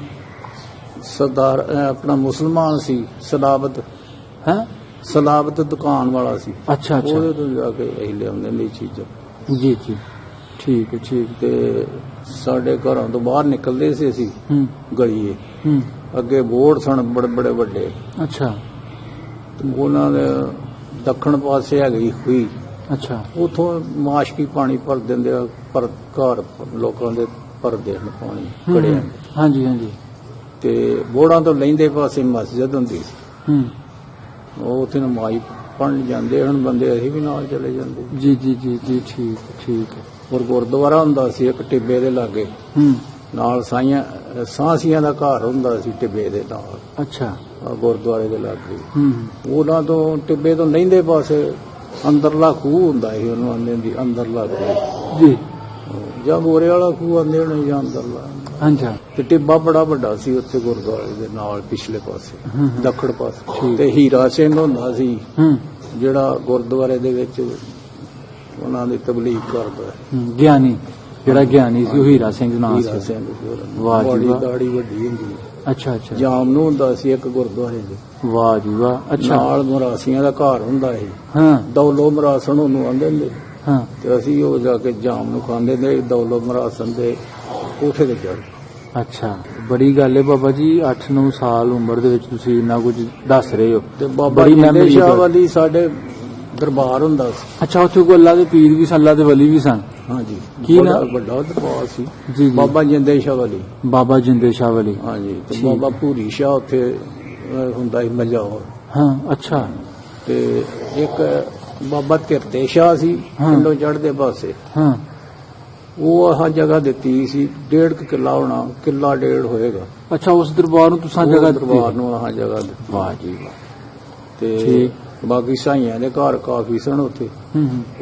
ਸਰਦਾਰ ਆਪਣਾ ਮੁਸਲਮਾਨ ਸੀ, ਸਲਾਬਤ। ਹੈ ਸਲਾਬਤ ਦੁਕਾਨ ਵਾਲਾ ਸੀ। ਅੱਛਾ ਅੱਛਾ। ਉਹਦੇ ਤੋਂ ਜਾ ਕੇ ਅਸੀਂ ਲਿਆਉਂਦੇ ਨੇ ਚੀਜ਼ਾਂ। ਜੀ ਜੀ। ਠੀਕ ਹੈ ਠੀਕ। ਤੇ ਸਾਡੇ ਘਰਾਂ ਤੋਂ ਬਾਹਰ ਨਿਕਲਦੇ ਸੀ ਅਸੀਂ ਗਲੀਏ, ਅੱਗੇ ਬੋਰਡ ਸਨ ਬੜੇ ਬੜੇ ਵੱਡੇ। ਅੱਛਾ। ਉਹਨਾਂ ਦੇ ਦੱਖਣ ਪਾਸੇ ਹੈਗੀ ਖੂਹੀ। ਅੱਛਾ। ਉਥੋਂ ਮਾਸ਼ਕੀ ਪਾਣੀ ਭਰ ਦਿੰਦੇ ਆ, ਪਰ ਘਰ ਲੋਕਾਂ ਦੇ ਭਰਦੇ ਹਨ ਪਾਣੀ ਘੜਿਆਂ। ਹਾਂਜੀ ਹਾਂਜੀ। ਤੇ ਬੋੜਾਂ ਤੋਂ ਲੈਂਦੇ ਪਾਸੇ ਮਸਜਿਦ ਹੁੰਦੀ ਸੀ। ਉਹ ਉੱਥੇ ਨਮਾਜ਼ ਪੜ੍ਹਨ ਜਾਂਦੇ ਹਨ ਬੰਦੇ, ਅਸੀਂ ਵੀ ਨਾਲ ਚਲੇ ਜਾਂਦੇ। ਜੀ ਜੀ ਜੀ ਜੀ। ਠੀਕ ਠੀਕ ਹੈ। ਔਰ ਗੁਰਦੁਆਰਾ ਹੁੰਦਾ ਸੀ ਇੱਕ ਟਿੱਬੇ ਦੇ ਲਾਗੇ, ਨਾਲ ਸਾਂਸੀਆਂ ਦਾ ਘਰ ਹੁੰਦਾ ਸੀ ਟਿੱਬੇ ਦੇ ਨਾਲ। ਅੱਛਾ। ਗੁਰਦੁਆਰੇ ਦੇ ਲਾਗੇ। ਉਹਨਾਂ ਤੋਂ ਟਿੱਬੇ ਤੋਂ ਲਹਿੰਦੇ ਪਾਸੇ ਅੰਦਰਲਾ ਖੂਹ ਹੁੰਦਾ ਸੀ, ਉਹਨੂੰ ਆਂਦੇ ਸੀ ਅੰਦਰਲਾ ਖੂਹ। ਜੀ। ਜਾਂ ਗੋਰੇ ਵਾਲਾ ਖੂਹ ਆਂਦੇ ਹੋਣੇ ਜਾਂ ਅੰਦਰਲਾ। ਅੱਛਾ। ਤੇ ਟਿੱਬਾ ਬੜਾ ਵੱਡਾ ਸੀ ਉੱਥੇ ਗੁਰਦੁਆਰੇ ਦੇ ਨਾਲ ਪਿਛਲੇ ਪਾਸੇ ਦੱਖਣ ਪਾਸੇ। ਤੇ ਹੀਰਾ ਸਿੰਘ ਹੁੰਦਾ ਸੀ ਜਿਹੜਾ ਗੁਰਦੁਆਰੇ ਦੇ ਵਿੱਚ ਉਹਨਾਂ ਦੀ ਤਬਲੀਗ ਕਰਦਾ। ਗਿਆਨੀ, ਜਿਹੜਾ ਗਿਆਨੀ ਸੀ ਉਹ ਹੀਰਾ ਸਿੰਘ ਨਾਮ ਸੀ। ਹੀਰਾ ਸਿੰਘ। ਵਾਹ ਜੀ ਵਾਹ। ਦਾੜੀ ਵੱਡੀ ਹੁੰਦੀ। ਅੱਛਾ ਅੱਛਾ। ਜਾਮ ਨੂੰ ਹੁੰਦਾ ਸੀ ਇੱਕ ਗੁਰਦੁਆਰੇ ਦੇ। ਵਾਹ ਜੀ ਵਾਹ। ਅੱਛਾ। ਨਾਲ ਮਰਾਸੀਆਂ ਦਾ ਘਰ ਹੁੰਦਾ ਸੀ। ਹਾਂ। ਦੌਲੋ ਮਰਾਸਣ ਉਹਨੂੰ ਆਂਦੇ ਹੁੰਦੇ। ਹਾਂ। ਤੇ ਅਸੀਂ ਉਹ ਜਾ ਕੇ ਜਾਮ ਨੂੰ ਖਾਂਦੇ ਨੇ ਦੌਲੋ ਮਰਾਸਣ ਦੇ ਕੋਠੇ ਤੇ ਚੜ੍ਹ। ਅੱਛਾ। ਬੜੀ ਗੱਲ ਹੈ ਬਾਬਾ ਜੀ, 8-9 ਸਾਲ ਉਮਰ ਦੇ ਵਿੱਚ ਤੁਸੀਂ ਇੰਨਾ ਕੁਝ ਦੱਸ ਰਹੇ ਹੋ। ਤੇ ਬਾਬਾ ਜਿੰਦੇ ਸ਼ਾਹ ਵਾਲੀ ਸਾਡੇ ਦਰਬਾਰ ਹੁੰਦਾ ਸੀ। ਅੱਛਾ। ਉੱਥੇ ਕੋਈ ਅੱਲਾ ਦੇ ਪੀਰ ਵੀ ਸਨ, ਅੱਲਾ ਦੇ ਵਲੀ ਵੀ ਸਨ? ਹਾਂਜੀ। ਕੀ ਨਾ ਵੱਡਾ ਦਰਬਾਰ ਸੀ? ਜੀ। ਬਾਬਾ ਜਿੰਦੇ ਸ਼ਾਹ ਵਾਲੀ। ਬਾਬਾ ਜਿੰਦੇ ਸ਼ਾਹ ਵਾਲੀ। ਹਾਂਜੀ। ਤੇ ਬਾਬਾ ਭੂਰੀ ਸ਼ਾਹ ਉੱਥੇ ਹੁੰਦਾ ਸੀ ਮਜਾਉਰ। ਹਾਂ। ਅੱਛਾ। ਤੇ ਇੱਕ ਬਾਬਾ ਧਿਰਤੇ ਸ਼ਾਹ ਸੀ ਪਿੰਡੋਂ ਚੜ੍ਹਦੇ ਪਾਸੇ। ਹਾਂ। ਉਹ ਆਹ ਜਗ੍ਹਾ ਦਿੱਤੀ ਸੀ, 1.5 ਕਿੱਲਾ ਹੋਣਾ, ਕਿੱਲਾ 1.5 ਹੋਏਗਾ। ਅੱਛਾ। ਉਸ ਦਰਬਾਰ ਨੂੰ ਤੁਸੀਂ ਜਗ੍ਹਾ ਦਿੱਤੀ? ਦਰਬਾਰ ਨੂੰ ਆਹ ਜਗ੍ਹਾ ਦਿੱਤੀ। ਵਾਹ ਜੀ ਵਾਹ। ਤੇ ਬਾਕੀ ਸਾਈਆਂ ਦੇ ਘਰ ਕਾਫੀ ਸਨ ਉੱਥੇ,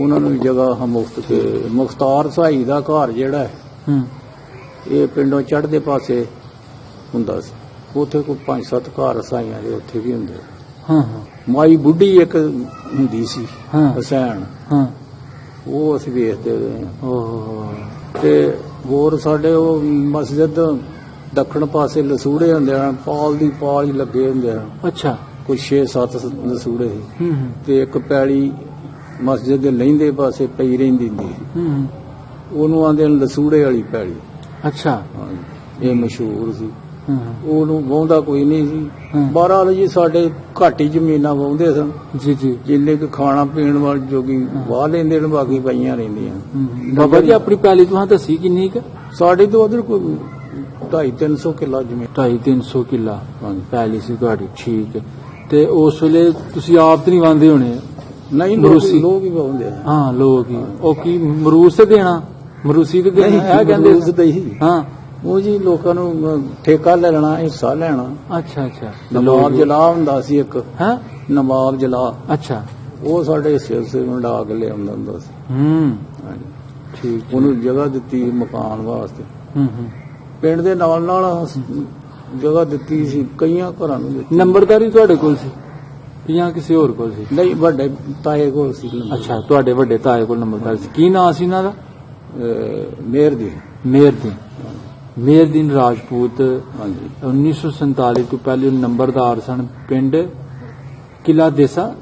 ਉਹਨਾਂ ਨੂੰ ਵੀ ਜਗ੍ਹਾ ਮੁਫਤ। ਤੇ ਮੁਖਤਾਰ ਸਾਈ ਦਾ ਘਰ ਜਿਹੜਾ ਹੈ ਇਹ ਪਿੰਡੋਂ ਚੜ੍ਹਦੇ ਪਾਸੇ ਹੁੰਦਾ ਸੀ, ਉੱਥੇ ਕੋਈ 5-7 ਘਰ ਸਾਈਆਂ ਦੇ ਉੱਥੇ ਵੀ ਹੁੰਦੇ। ਮਾਈ ਬੁੱਢੀ ਇੱਕ ਹੁੰਦੀ ਸੀ ਹਸੈਨ, ਉਹ ਅਸੀਂ ਵੇਖਦੇ ਰਹੇ ਹਾਂ। ਤੇ ਹੋਰ ਸਾਡੇ ਉਹ ਮਸਜਿਦ ਦੱਖਣ ਪਾਸੇ ਲਸੂੜੇ ਹੁੰਦੇ ਹਨ, ਪਾਲ ਦੀ ਪਾਲ ਹੀ ਲੱਗੇ ਹੁੰਦੇ ਹਨ। ਅੱਛਾ। ਕੁਝ 6-7 ਲਸੂੜੇ ਸੀ। ਤੇ ਇੱਕ ਪੈਲੀ ਮਸਜਿਦ ਦੇ ਲਹਿੰਦੇ ਪਾਸੇ ਪਈ ਰਹਿੰਦੀ ਹੁੰਦੀ, ਉਹਨੂੰ ਆਂਦੇ ਲਸੂੜੇ ਵਾਲੀ ਪੈਲੀ। ਅੱਛਾ। ਇਹ ਮਸ਼ਹੂਰ ਸੀ। ਉਹਨੂੰ ਵਾਹੁੰਦਾ ਕੋਈ ਨਹੀਂ ਸੀ। ਹੂੰ। ਬਹਰਾਲ ਜੀ ਸਾਡੇ ਘੱਟ ਹੀ ਜ਼ਮੀਨਾਂ ਵਾਹੁੰਦੇ ਸਨ, ਜੀ ਜੀ। ਜਿੰਨੇ ਕਿ ਖਾਣਾ ਪੀਣ ਵਾਲੀ ਜੋਗੀ ਵਾਹ ਲੈਂਦੇ ਨੇ, ਬਾਕੀ ਪਈਆਂ ਰਹਿੰਦੀਆਂ। ਬਾਬਾ ਜੀ ਆਪਣੀ ਪੈਲੀ ਤੁਹਾਂ ਦੱਸੀ ਕਿੰਨੀ ਕੁ? ਸਾਡੇ ਤੋਂ ਉਧਰ ਕੋਈ 250-300 ਕਿੱਲਾ ਜ਼ਮੀਨ। 250-300 ਕਿੱਲਾ ਹਾਂਜੀ। ਪੈਲੀ ਸੀ ਤੁਹਾਡੀ, ਠੀਕ ਹੈ। ਤੇ ਉਸ ਵੇਲੇ ਤੁਸੀਂ ਆਪ ਤਾਂ ਨਹੀਂ ਵਾਂਦੇ ਹੋਣੇ? ਨਹੀਂ, ਮਰੂਸੀ। ਲੋਕ ਹੀ ਵਾਹੁੰਦੇ ਆ। ਹਾਂ ਲੋਕ ਹੀ। ਉਹ ਕੀ ਮਰੂਸ ਤੇ ਦੇਣਾ, ਮਰੂਸੀ ਤੇ ਦੇਣਾ ਇਹ ਕਹਿੰਦੇ? ਮਰੂਸ ਤੇ ਹੀ। ਹਾਂ ਉਹ ਜੀ ਲੋਕਾਂ ਨੂੰ ਠੇਕਾ ਲੈ ਲੈਣਾ, ਹਿੱਸਾ ਲੈਣਾ। ਅੱਛਾ ਅੱਛਾ। ਨਵਾਬ ਜਲਾ ਹੁੰਦਾ ਸੀ ਇੱਕ, ਹਾਂ ਨਵਾਬ ਜਲਾ, ਅੱਛਾ। ਉਹ ਸਾਡੇ ਹਿੱਸੇ ਸੇ ਵੰਡਾ ਕੇ ਲਿਆਉਂਦਾ ਹੁੰਦਾ ਸੀ। ਹਾਂਜੀ। ਠੀਕ। ਉਹਨੂੰ ਜਗ੍ਹਾ ਦਿੱਤੀ ਮਕਾਨ ਵਾਸਤੇ, ਹੂੰ। ਪਿੰਡ ਦੇ ਨਾਲ ਨਾਲ ਜਗ੍ਹਾ ਦਿੱਤੀ ਸੀ, ਕਈਆਂ ਘਰਾਂ ਨੂੰ ਦਿੱਤੀ। ਨੰਬਰਦਾਰੀ ਤੁਹਾਡੇ ਕੋਲ ਸੀ ਜਾਂ ਕਿਸੇ ਹੋਰ ਕੋਲ ਸੀ? ਨਹੀਂ, ਵੱਡੇ ਤਾਏ ਕੋਲ ਸੀ। ਅੱਛਾ, ਤੁਹਾਡੇ ਵੱਡੇ ਤਾਏ ਕੋਲ ਨੰਬਰਦਾਰੀ ਸੀ। ਕੀ ਨਾਂ ਸੀ ਇਹਨਾਂ ਦਾ? ਮੇਰ ਦੀ। ਮੇਹਰਦੀਨ ਰਾਜਪੂਤ। ਹਾਂਜੀ। 1947 ਤੋਂ ਪਹਿਲੇ ਨੰਬਰਦਾਰ ਸਨ ਪਿੰਡ ਕਿਲਾ ਦੇਸਾ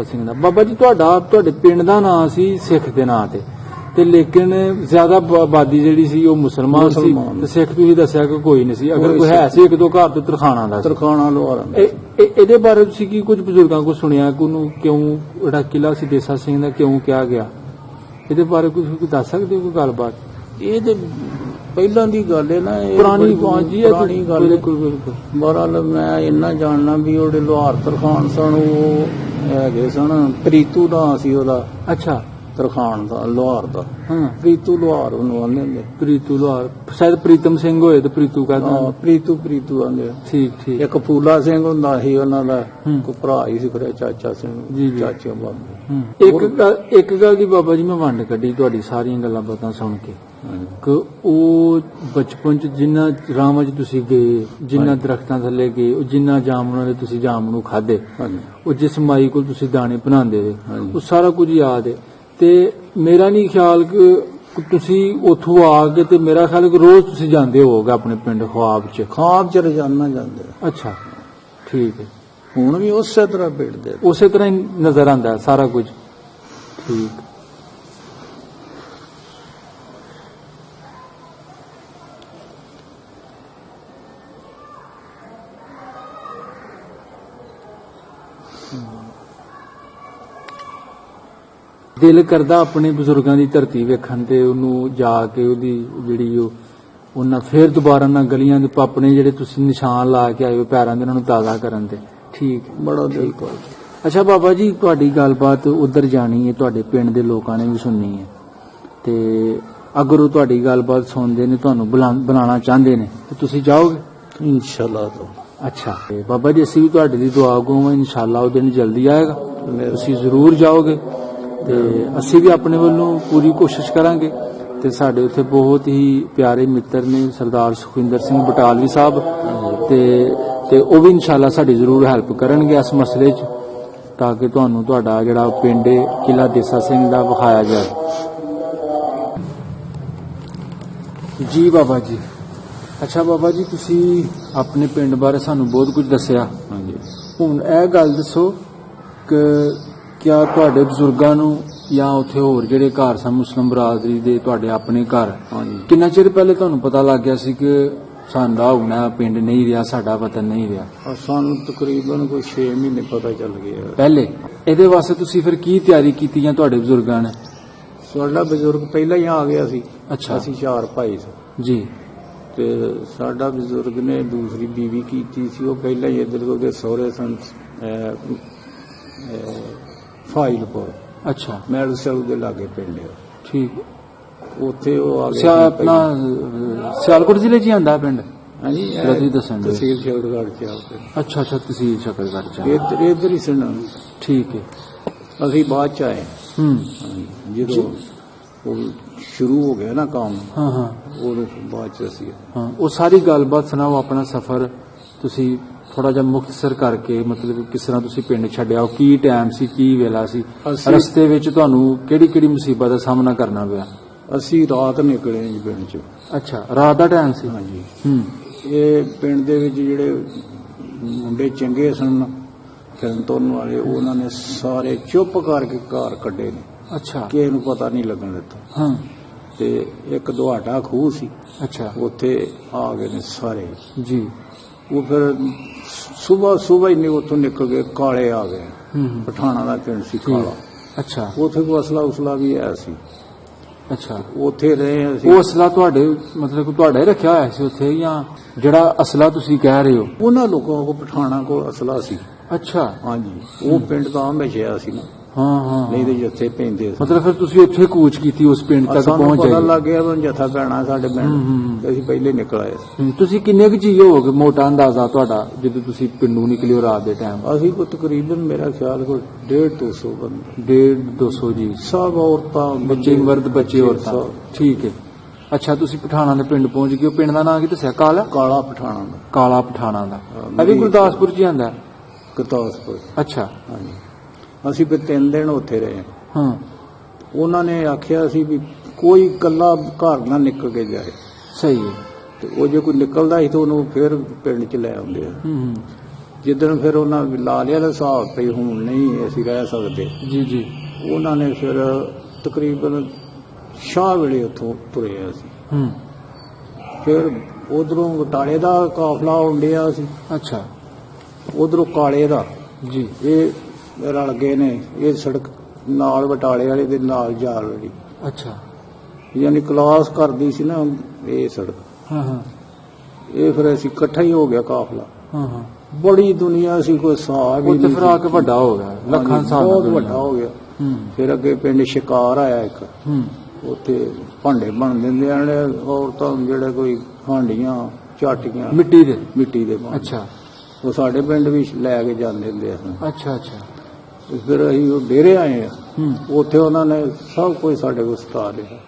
ਸਿੰਘ ਦਾ। ਬਾਬਾ ਜੀ ਤੁਹਾਡੇ ਪਿੰਡ ਦਾ ਨਾਂ ਸੀ ਸਿੱਖ ਦੇ ਨਾਂ ਤੇ ਲੇਕਿਨ ਜ਼ਿਆਦਾ ਆਬਾਦੀ ਜਿਹੜੀ ਸੀ ਉਹ ਮੁਸਲਮਾਨ ਸੀ, ਤੇ ਸਿੱਖ ਤੁਸੀਂ ਦੱਸਿਆ ਕਿ ਕੋਈ ਨਹੀਂ ਸੀ। ਅਗਰ ਕੋਈ ਹੈ ਸੀ ਇੱਕ ਦੋ ਘਰ ਤੇ ਤਰਖਾਣਾ ਦਾ, ਤਰਖਾਣਾ ਲੋਹਾਰਾ। ਇਹਦੇ ਬਾਰੇ ਤੁਸੀਂ ਕੀ ਕੁਝ ਬਜ਼ੁਰਗਾਂ ਕੋਲ ਸੁਣਿਆ ਕਿ ਉਹਨੂੰ ਕਿਉਂ ਜਿਹੜਾ ਕਿਲਾ ਸੀ ਦੇਸਾ ਸਿੰਘ ਦਾ ਕਿਉਂ ਕਿਹਾ ਗਿਆ? ਇਹਦੇ ਬਾਰੇ ਕੁਝ ਦੱਸ ਸਕਦੇ ਹੋ ਕੋਈ ਗੱਲਬਾਤ? ਇਹ ਤੇ ਪਹਿਲਾਂ ਦੀ ਗੱਲ ਹੈ ਨਾ, ਪੁਰਾਣੀ ਗੱਲ। ਬਿਲਕੁਲ। ਬਹਰਾਲ ਮੈਂ ਇੰਨਾ ਜਾਣਨਾ ਵੀ ਉਹਦੇ ਲੋਹਾਰ ਤਰਖਾਣ ਸਨ, ਉਹ ਹੈਗੇ ਸਨ, ਪ੍ਰੀਤੂ ਨਾਂ ਸੀ ਉਹਦਾ। ਅੱਛਾ। ਤਰਖਾਣ ਦਾ, ਲੋਹਾਰ ਦਾ। ਹਾਂ, ਪ੍ਰੀਤੂ ਲੋਹਾਰ ਉਹਨੂੰ ਆਂਦੇ ਹੁੰਦੇ। ਪ੍ਰੀਤੂ ਲੋਹਾਰ, ਸ਼ਾਇਦ ਪ੍ਰੀਤਮ ਸਿੰਘ ਹੋਏ ਤੇ ਪ੍ਰੀਤੂ ਕਹਿੰਦਾ। ਪ੍ਰੀਤੂ ਆਂਦੇ। ਠੀਕ। ਇੱਕ ਫੂਲਾ ਸਿੰਘ ਹੁੰਦਾ ਸੀ ਉਹਨਾਂ ਦਾ, ਕੋਈ ਭਰਾ ਹੀ ਸੀ ਖਰੇ, ਚਾਚਾ ਸਿੰਘ, ਚਾਚਾ ਬਾਬੇ। ਇੱਕ ਗੱਲ ਦੀ ਬਾਬਾ ਜੀ ਮੈਂ ਵੰਡ ਕੱਢੀ ਤੁਹਾਡੀ ਸਾਰੀਆਂ ਗੱਲਾਂ ਬਾਤਾਂ ਸੁਣ ਕੇ, ਕਿ ਉਹ ਬਚਪਨ ਚ ਜਿੰਨਾ ਰਾਵਾਂ ਚ ਤੁਸੀਂ ਗਏ, ਜਿੰਨਾ ਦਰਖਤਾਂ ਥੱਲੇ ਗਏ, ਉਹ ਜਿੰਨਾ ਜਾਮਣਾਂ ਦੇ ਤੁਸੀਂ ਜਾਮਣੂ ਖਾਦੇ, ਉਹ ਜਿਸ ਮਾਈ ਕੋਲ ਤੁਸੀਂ ਦਾਣੇ ਬਣਾਉਂਦੇ ਵੇ, ਉਹ ਸਾਰਾ ਕੁਝ ਯਾਦ ਹੈ। ਤੇ ਮੇਰਾ ਨਹੀਂ ਖਿਆਲ ਕਿ ਤੁਸੀਂ ਉੱਥੋਂ ਆ ਕੇ, ਤੇ ਮੇਰਾ ਖਿਆਲ ਕਿ ਰੋਜ਼ ਤੁਸੀਂ ਜਾਂਦੇ ਹੋਵੋਗੇ ਆਪਣੇ ਪਿੰਡ ਖੁਆਬ ਚ ਰੋਜ਼ਾਨਾ ਜਾਂਦੇ। ਅੱਛਾ, ਠੀਕ ਹੈ। ਹੁਣ ਵੀ ਉਸੇ ਤਰ੍ਹਾਂ ਪਿੰਡ ਉਸੇ ਤਰ੍ਹਾਂ ਹੀ ਨਜ਼ਰ ਆਉਂਦਾ ਸਾਰਾ ਕੁਝ। ਠੀਕ। ਦਿਲ ਕਰਦਾ ਆਪਣੇ ਬਜ਼ੁਰਗਾਂ ਦੀ ਧਰਤੀ ਵੇਖਣ ਤੇ ਉਹਨੂੰ ਜਾ ਕੇ ਉਹਦੀ ਜਿਹੜੀ ਉਹਨਾਂ ਫੇਰ ਦੁਬਾਰਾ ਨਾਲ ਗਲੀਆਂ ਦੇ ਪਾਪਣੇ ਜਿਹੜੇ ਤੁਸੀਂ ਨਿਸ਼ਾਨ ਲਾ ਕੇ ਆਏ ਹੋ ਪੈਰਾਂ ਦੇ, ਉਹਨਾਂ ਨੂੰ ਤਾਜ਼ਾ ਕਰਨ ਤੇ। ਠੀਕ, ਬੜਾ ਦਿਲ ਕਰ। ਅੱਛਾ ਬਾਬਾ ਜੀ, ਤੁਹਾਡੀ ਗੱਲਬਾਤ ਉਧਰ ਜਾਣੀ ਹੈ, ਤੁਹਾਡੇ ਪਿੰਡ ਦੇ ਲੋਕਾਂ ਨੇ ਵੀ ਸੁਣਨੀ ਹੈ, ਤੇ ਅਗਰ ਉਹ ਤੁਹਾਡੀ ਗੱਲਬਾਤ ਸੁਣਦੇ ਨੇ, ਤੁਹਾਨੂੰ ਬੁਲਾਉਣਾ ਚਾਹੁੰਦੇ ਨੇ, ਤੇ ਤੁਸੀਂ ਜਾਓਗੇ? ਇਨਸ਼ਾਅੱਲਾ। ਅੱਛਾ ਬਾਬਾ ਜੀ, ਅਸੀਂ ਵੀ ਤੁਹਾਡੇ ਦੀ ਦੁਆ ਗੋ, ਇਨਸ਼ਾਅੱਲਾ ਉਹ ਦਿਨ ਜਲਦੀ ਆਏਗਾ, ਤੁਸੀਂ ਜ਼ਰੂਰ ਜਾਓਗੇ, ਤੇ ਅਸੀਂ ਵੀ ਆਪਣੇ ਵੱਲੋਂ ਪੂਰੀ ਕੋਸ਼ਿਸ਼ ਕਰਾਂਗੇ। ਤੇ ਸਾਡੇ ਉੱਥੇ ਬਹੁਤ ਹੀ ਪਿਆਰੇ ਮਿੱਤਰ ਨੇ ਸਰਦਾਰ ਸੁਖਵਿੰਦਰ ਸਿੰਘ ਬਟਾਲਵੀ ਸਾਹਿਬ, ਤੇ ਉਹ ਵੀ ਇਨਸ਼ਾਅੱਲਾ ਸਾਡੀ ਜ਼ਰੂਰ ਹੈਲਪ ਕਰਨਗੇ ਇਸ ਮਸਲੇ 'ਚ, ਤਾਂ ਕਿ ਤੁਹਾਨੂੰ ਤੁਹਾਡਾ ਜਿਹੜਾ ਪਿੰਡ ਕਿਲਾ ਦੇਸਾ ਸਿੰਘ ਦਾ ਵਿਖਾਇਆ ਜਾਏ। ਜੀ ਬਾਬਾ ਜੀ। ਅੱਛਾ ਬਾਬਾ ਜੀ, ਤੁਸੀਂ ਆਪਣੇ ਪਿੰਡ ਬਾਰੇ ਸਾਨੂੰ ਬਹੁਤ ਕੁਝ ਦੱਸਿਆ। ਹਾਂਜੀ। ਹੁਣ ਇਹ ਗੱਲ ਦੱਸੋ ਕਿ ਕਿਆ ਤੁਹਾਡੇ ਬਜ਼ੁਰਗਾਂ ਨੂੰ ਜਾਂ ਉੱਥੇ ਹੋਰ ਜਿਹੜੇ ਘਰ ਸਨ ਮੁਸਲਿਮ ਬਰਾਦਰੀ ਦੇ, ਤੁਹਾਡੇ ਆਪਣੇ ਘਰ, ਕਿੰਨਾ ਚਿਰ ਪਹਿਲੇ ਤੁਹਾਨੂੰ ਪਤਾ ਲੱਗ ਗਿਆ ਸੀ ਕਿ ਸਾਡਾ ਹੁਣ ਪਿੰਡ ਨਹੀਂ ਰਿਹਾ, ਸਾਡਾ ਵਤਨ ਨਹੀਂ ਰਿਹਾ? ਸਾਨੂੰ ਤਕਰੀਬਨ ਕੋਈ 6 ਮਹੀਨੇ ਪਤਾ ਚੱਲ ਗਿਆ ਪਹਿਲੇ। ਇਹਦੇ ਵਾਸਤੇ ਤੁਸੀਂ ਫਿਰ ਕੀ ਤਿਆਰੀ ਕੀਤੀ ਜਾਂ ਤੁਹਾਡੇ ਬਜ਼ੁਰਗਾਂ ਨੇ? ਸਾਡਾ ਬਜ਼ੁਰਗ ਪਹਿਲਾਂ ਹੀ ਆ ਗਿਆ ਸੀ। ਅੱਛਾ। ਅਸੀਂ 4 ਭਾਈ ਸੀ ਜੀ। ਤੇ ਸਾਡਾ ਬਜ਼ੁਰਗ ਨੇ ਦੂਸਰੀ ਬੀਵੀ ਕੀਤੀ ਸੀ, ਉਹ ਪਹਿਲਾਂ ਹੀ ਇੱਧਰ ਉਹਦੇ ਸਹੁਰੇ ਸਨ ਫਾਈਲਪੁਰ। ਅੱਛਾ। ਮੈਲ ਸਿੰਘ ਦੇ ਲਾਗੇ ਪਿੰਡ ਹੈ। ਠੀਕ। ਉੱਥੇ ਉਹ ਆ ਗਿਆ ਆਪਣਾ ਸਿਆਲਕੋਟ ਜ਼ਿਲ੍ਹੇ 'ਚ ਆਂਦਾ ਪਿੰਡ? ਹਾਂਜੀ, ਤੁਸੀਂ ਦੱਸਣ ਤਹਿਸੀਲ ਸ਼ਕਰਗੜ੍ਹ ਚ ਆ। ਅੱਛਾ, ਤਹਿਸੀਲ ਸ਼ਕਰਗੜ੍ਹ ਚ। ਇੱਧਰ ਹੀ ਸਨ। ਠੀਕ ਹੈ। ਅਸੀਂ ਬਾਅਦ ਚ ਆਏ। ਜਦੋਂ ਉਹ ਸ਼ੁਰੂ ਹੋ ਗਿਆ ਨਾ ਕੰਮ। ਹਾਂ। ਉਹ ਬਾਅਦ ਚ ਅਸੀਂ। ਹਾਂ, ਉਹ ਸਾਰੀ ਗੱਲਬਾਤ ਸੁਣਾਓ, ਆਪਣਾ ਸਫ਼ਰ ਤੁਸੀਂ ਥੋੜਾ ਜਿਹਾ ਮੁਖਤਸਰ ਕਰਕੇ, ਮਤਲਬ ਕਿਸ ਤਰ੍ਹਾਂ ਤੁਸੀਂ ਪਿੰਡ ਛੱਡਿਆ, ਕੀ ਟਾਈਮ ਸੀ, ਕੀ ਵੇਲਾ ਸੀ, ਰਸਤੇ ਵਿੱਚ ਤੁਹਾਨੂੰ ਕਿਹੜੀ ਮੁਸੀਬਤ ਦਾ ਸਾਹਮਣਾ ਕਰਨਾ ਪਿਆ? ਅਸੀਂ ਰਾਤ ਨਿਕਲੇ ਜੀ ਪਿੰਡ ਚ। ਅੱਛਾ, ਰਾਤ ਦਾ ਟਾਈਮ ਸੀ? ਹਾਂਜੀ। ਇਹ ਪਿੰਡ ਦੇ ਵਿੱਚ ਜਿਹੜੇ ਮੁੰਡੇ ਚੰਗੇ ਸਨ ਫਿਰਨ ਤੁਰਨ ਵਾਲੇ, ਉਹਨਾਂ ਨੇ ਸਾਰੇ ਚੁੱਪ ਕਰਕੇ ਘਰ ਕੱਢੇ ਨੇ। ਅੱਛਾ। ਕਿਸੇ ਨੂੰ ਪਤਾ ਨਹੀਂ ਲੱਗਣ ਦਿੱਤਾ। ਹਾਂ। ਤੇ ਇੱਕ ਦੁਹਾਟਾ ਖੂਹ ਸੀ, ਅੱਛਾ ਉੱਥੇ ਆ ਗਏ ਨੇ ਸਾਰੇ। ਜੀ। ਉਹ ਫਿਰ ਸਵੇਰ ਹੀ ਨੇ ਉੱਥੋਂ ਨਿਕਲ ਗਏ, ਕਾਲੇ ਆ ਗਏ। ਪਠਾਣਾ ਦਾ ਪਿੰਡ ਸੀ ਕਾਲਾ। ਅੱਛਾ। ਉੱਥੇ ਕੋਈ ਅਸਲਾ ਉਸਲਾ ਵੀ ਹੈ ਸੀ। ਅੱਛਾ। ਉੱਥੇ ਰਹੇ ਅਸੀਂ। ਉਹ ਅਸਲਾ ਤੁਹਾਡੇ ਮਤਲਬ ਕਿ ਤੁਹਾਡਾ ਹੀ ਰੱਖਿਆ ਹੋਇਆ ਸੀ ਉੱਥੇ, ਜਾਂ ਜਿਹੜਾ ਅਸਲਾ ਤੁਸੀਂ ਕਹਿ ਰਹੇ ਹੋ ਉਹਨਾਂ ਲੋਕਾਂ ਕੋਲ ਪਠਾਣਾ ਕੋਲ ਅਸਲਾ ਸੀ? ਅੱਛਾ। ਹਾਂਜੀ, ਉਹ ਪਿੰਡ ਤਾਂ ਹਮੇਸ਼ਾ ਸੀ ਨਾ। ਹਾਂ। ਨਹੀਂ ਤੇ ਜੱਥੇ ਪੈਂਦੇ ਸੀ। ਮਤਲਬ ਫਿਰ ਤੁਸੀਂ ਉੱਥੇ ਕੂਚ ਕੀਤੀ, ਉਸ ਪਿੰਡ ਤੱਕ ਪਹੁੰਚ ਪਤਾ ਜਾਏ। ਲੱਗ ਗਿਆ ਵੀ ਜੱਥਾ ਪੈਣਾ ਸਾਡੇ ਪਿੰਡ, ਤੇ ਅਸੀਂ ਪਹਿਲੇ ਨਿਕਲ ਆਏ ਸੀ। ਤੁਸੀਂ ਕਿੰਨੇ ਕੁ ਜੀ ਹੋਵੋਗੇ, ਮੋਟਾ ਅੰਦਾਜ਼ਾ ਤੁਹਾਡਾ, ਜਦੋਂ ਤੁਸੀਂ ਪਿੰਡੋਂ ਨਿਕਲੇ ਹੋ ਰਾਤ ਦੇ ਟਾਈਮ? ਅਸੀਂ ਕੋਈ ਤਕਰੀਬਨ ਮੇਰਾ ਖਿਆਲ ਕੋਈ 150-200 ਬੰਦੇ। 150-200 ਜੀ। ਸਭ ਔਰਤਾਂ, ਬੱਚੇ, ਮਰਦ, ਬੱਚੇ, ਔਰਤਾਂ। ਠੀਕ ਹੈ। ਅੱਛਾ, ਤੁਸੀਂ ਪਠਾਣਾ ਦੇ ਪਿੰਡ ਪਹੁੰਚ ਗਏ। ਉਹ ਪਿੰਡ ਦਾ ਨਾਂ ਕੀ ਦੱਸਿਆ? ਕਾਲਾ ਪਠਾਣਾ ਦਾ। ਕਾਲਾ ਪਠਾਣਾ ਦਾ। ਇਹ ਵੀ ਗੁਰਦਾਸਪੁਰ ਚ ਹੀ ਆਂਦਾ? ਗੁਰਦਾਸਪੁਰ। ਅੱਛਾ। ਹਾਂਜੀ। ਅਸੀਂ ਫਿਰ 3 ਦਿਨ ਉੱਥੇ ਰਹੇ। ਹਾਂ। ਉਹਨਾਂ ਨੇ ਆਖਿਆ ਸੀ ਵੀ ਕੋਈ ਇਕੱਲਾ ਘਰ ਨਾ ਨਿਕਲ ਕੇ ਜਾਏ। ਸਹੀ ਹੈ। ਤੇ ਉਹ ਜੇ ਕੋਈ ਨਿਕਲਦਾ ਸੀ ਤਾਂ ਉਹਨੂੰ ਫਿਰ ਪਿੰਡ 'ਚ ਲੈ ਆਉਂਦੇ ਆ। ਜਿੱਦਣ ਫਿਰ ਉਹਨਾਂ ਲਾ ਲਿਆ ਹਿਸਾਬ ਪਈ ਹੁਣ ਨਹੀਂ ਅਸੀਂ ਰਹਿ ਸਕਦੇ। ਜੀ। ਉਹਨਾਂ ਨੇ ਫਿਰ ਤਕਰੀਬਨ ਸ਼ਾਹ ਵੇਲੇ ਉੱਥੋਂ ਤੁਰੇ ਅਸੀਂ। ਫਿਰ ਉਧਰੋਂ ਬਟਾਲੇ ਦਾ ਕਾਫਲਾ ਆਉਂਦਿਆ ਸੀ। ਅੱਛਾ। ਉਧਰੋਂ ਕਾਲੇ ਦਾ। ਜੀ। ਇਹ ਰਲ ਗਏ ਨੇ, ਇਹ ਸੜਕ ਨਾਲ ਬਟਾਲੇ ਵਾਲੇ ਦੇ ਨਾਲ ਜਾ ਰਹੀ। ਅੱਛਾ। ਯਾਨੀ ਕਲਾਸ ਕਰਦੀ ਸੀ ਨਾ ਇਹ ਸੜਕ। ਹਾਂ। ਇਹ ਫਿਰ ਅਸੀਂ ਇਕੱਠਾ ਹੀ ਹੋ ਗਿਆ ਕਾਫਲਾ। ਹਾਂ। ਬੜੀ ਦੁਨੀਆ ਸੀ, ਕੋਈ ਹਿਸਾਬ ਹੀ ਨਹੀਂ। ਫਿਰ ਆ ਕੇ ਵੱਡਾ ਹੋ ਗਿਆ, ਲੱਖਾਂ ਸਾਲ ਬਹੁਤ ਵੱਡਾ ਹੋ ਗਿਆ। ਫਿਰ ਅੱਗੇ ਪਿੰਡ ਸ਼ਿਕਾਰ ਆਇਆ ਇੱਕ। ਉੱਥੇ ਭਾਂਡੇ ਬਣ ਦਿੰਦੇ ਆ ਔਰਤਾਂ, ਜਿਹੜੇ ਕੋਈ ਹਾਂਡੀਆਂ, ਚਾਟੀਆਂ ਮਿੱਟੀ ਦੇ ਬਣ। ਅੱਛਾ। ਉਹ ਸਾਡੇ ਪਿੰਡ ਵੀ ਲੈ ਕੇ ਜਾਂਦੇ ਹੁੰਦੇ ਆ। ਅੱਛਾ। ਫਿਰ ਅਸੀਂ ਉਹ ਡੇਰੇ ਆਏ ਆ। ਉੱਥੇ ਉਹਨਾਂ ਨੇ ਸਭ ਕੁਝ ਸਾਡੇ ਕੋਲ ਸਿਖਾ ਲਿਆ,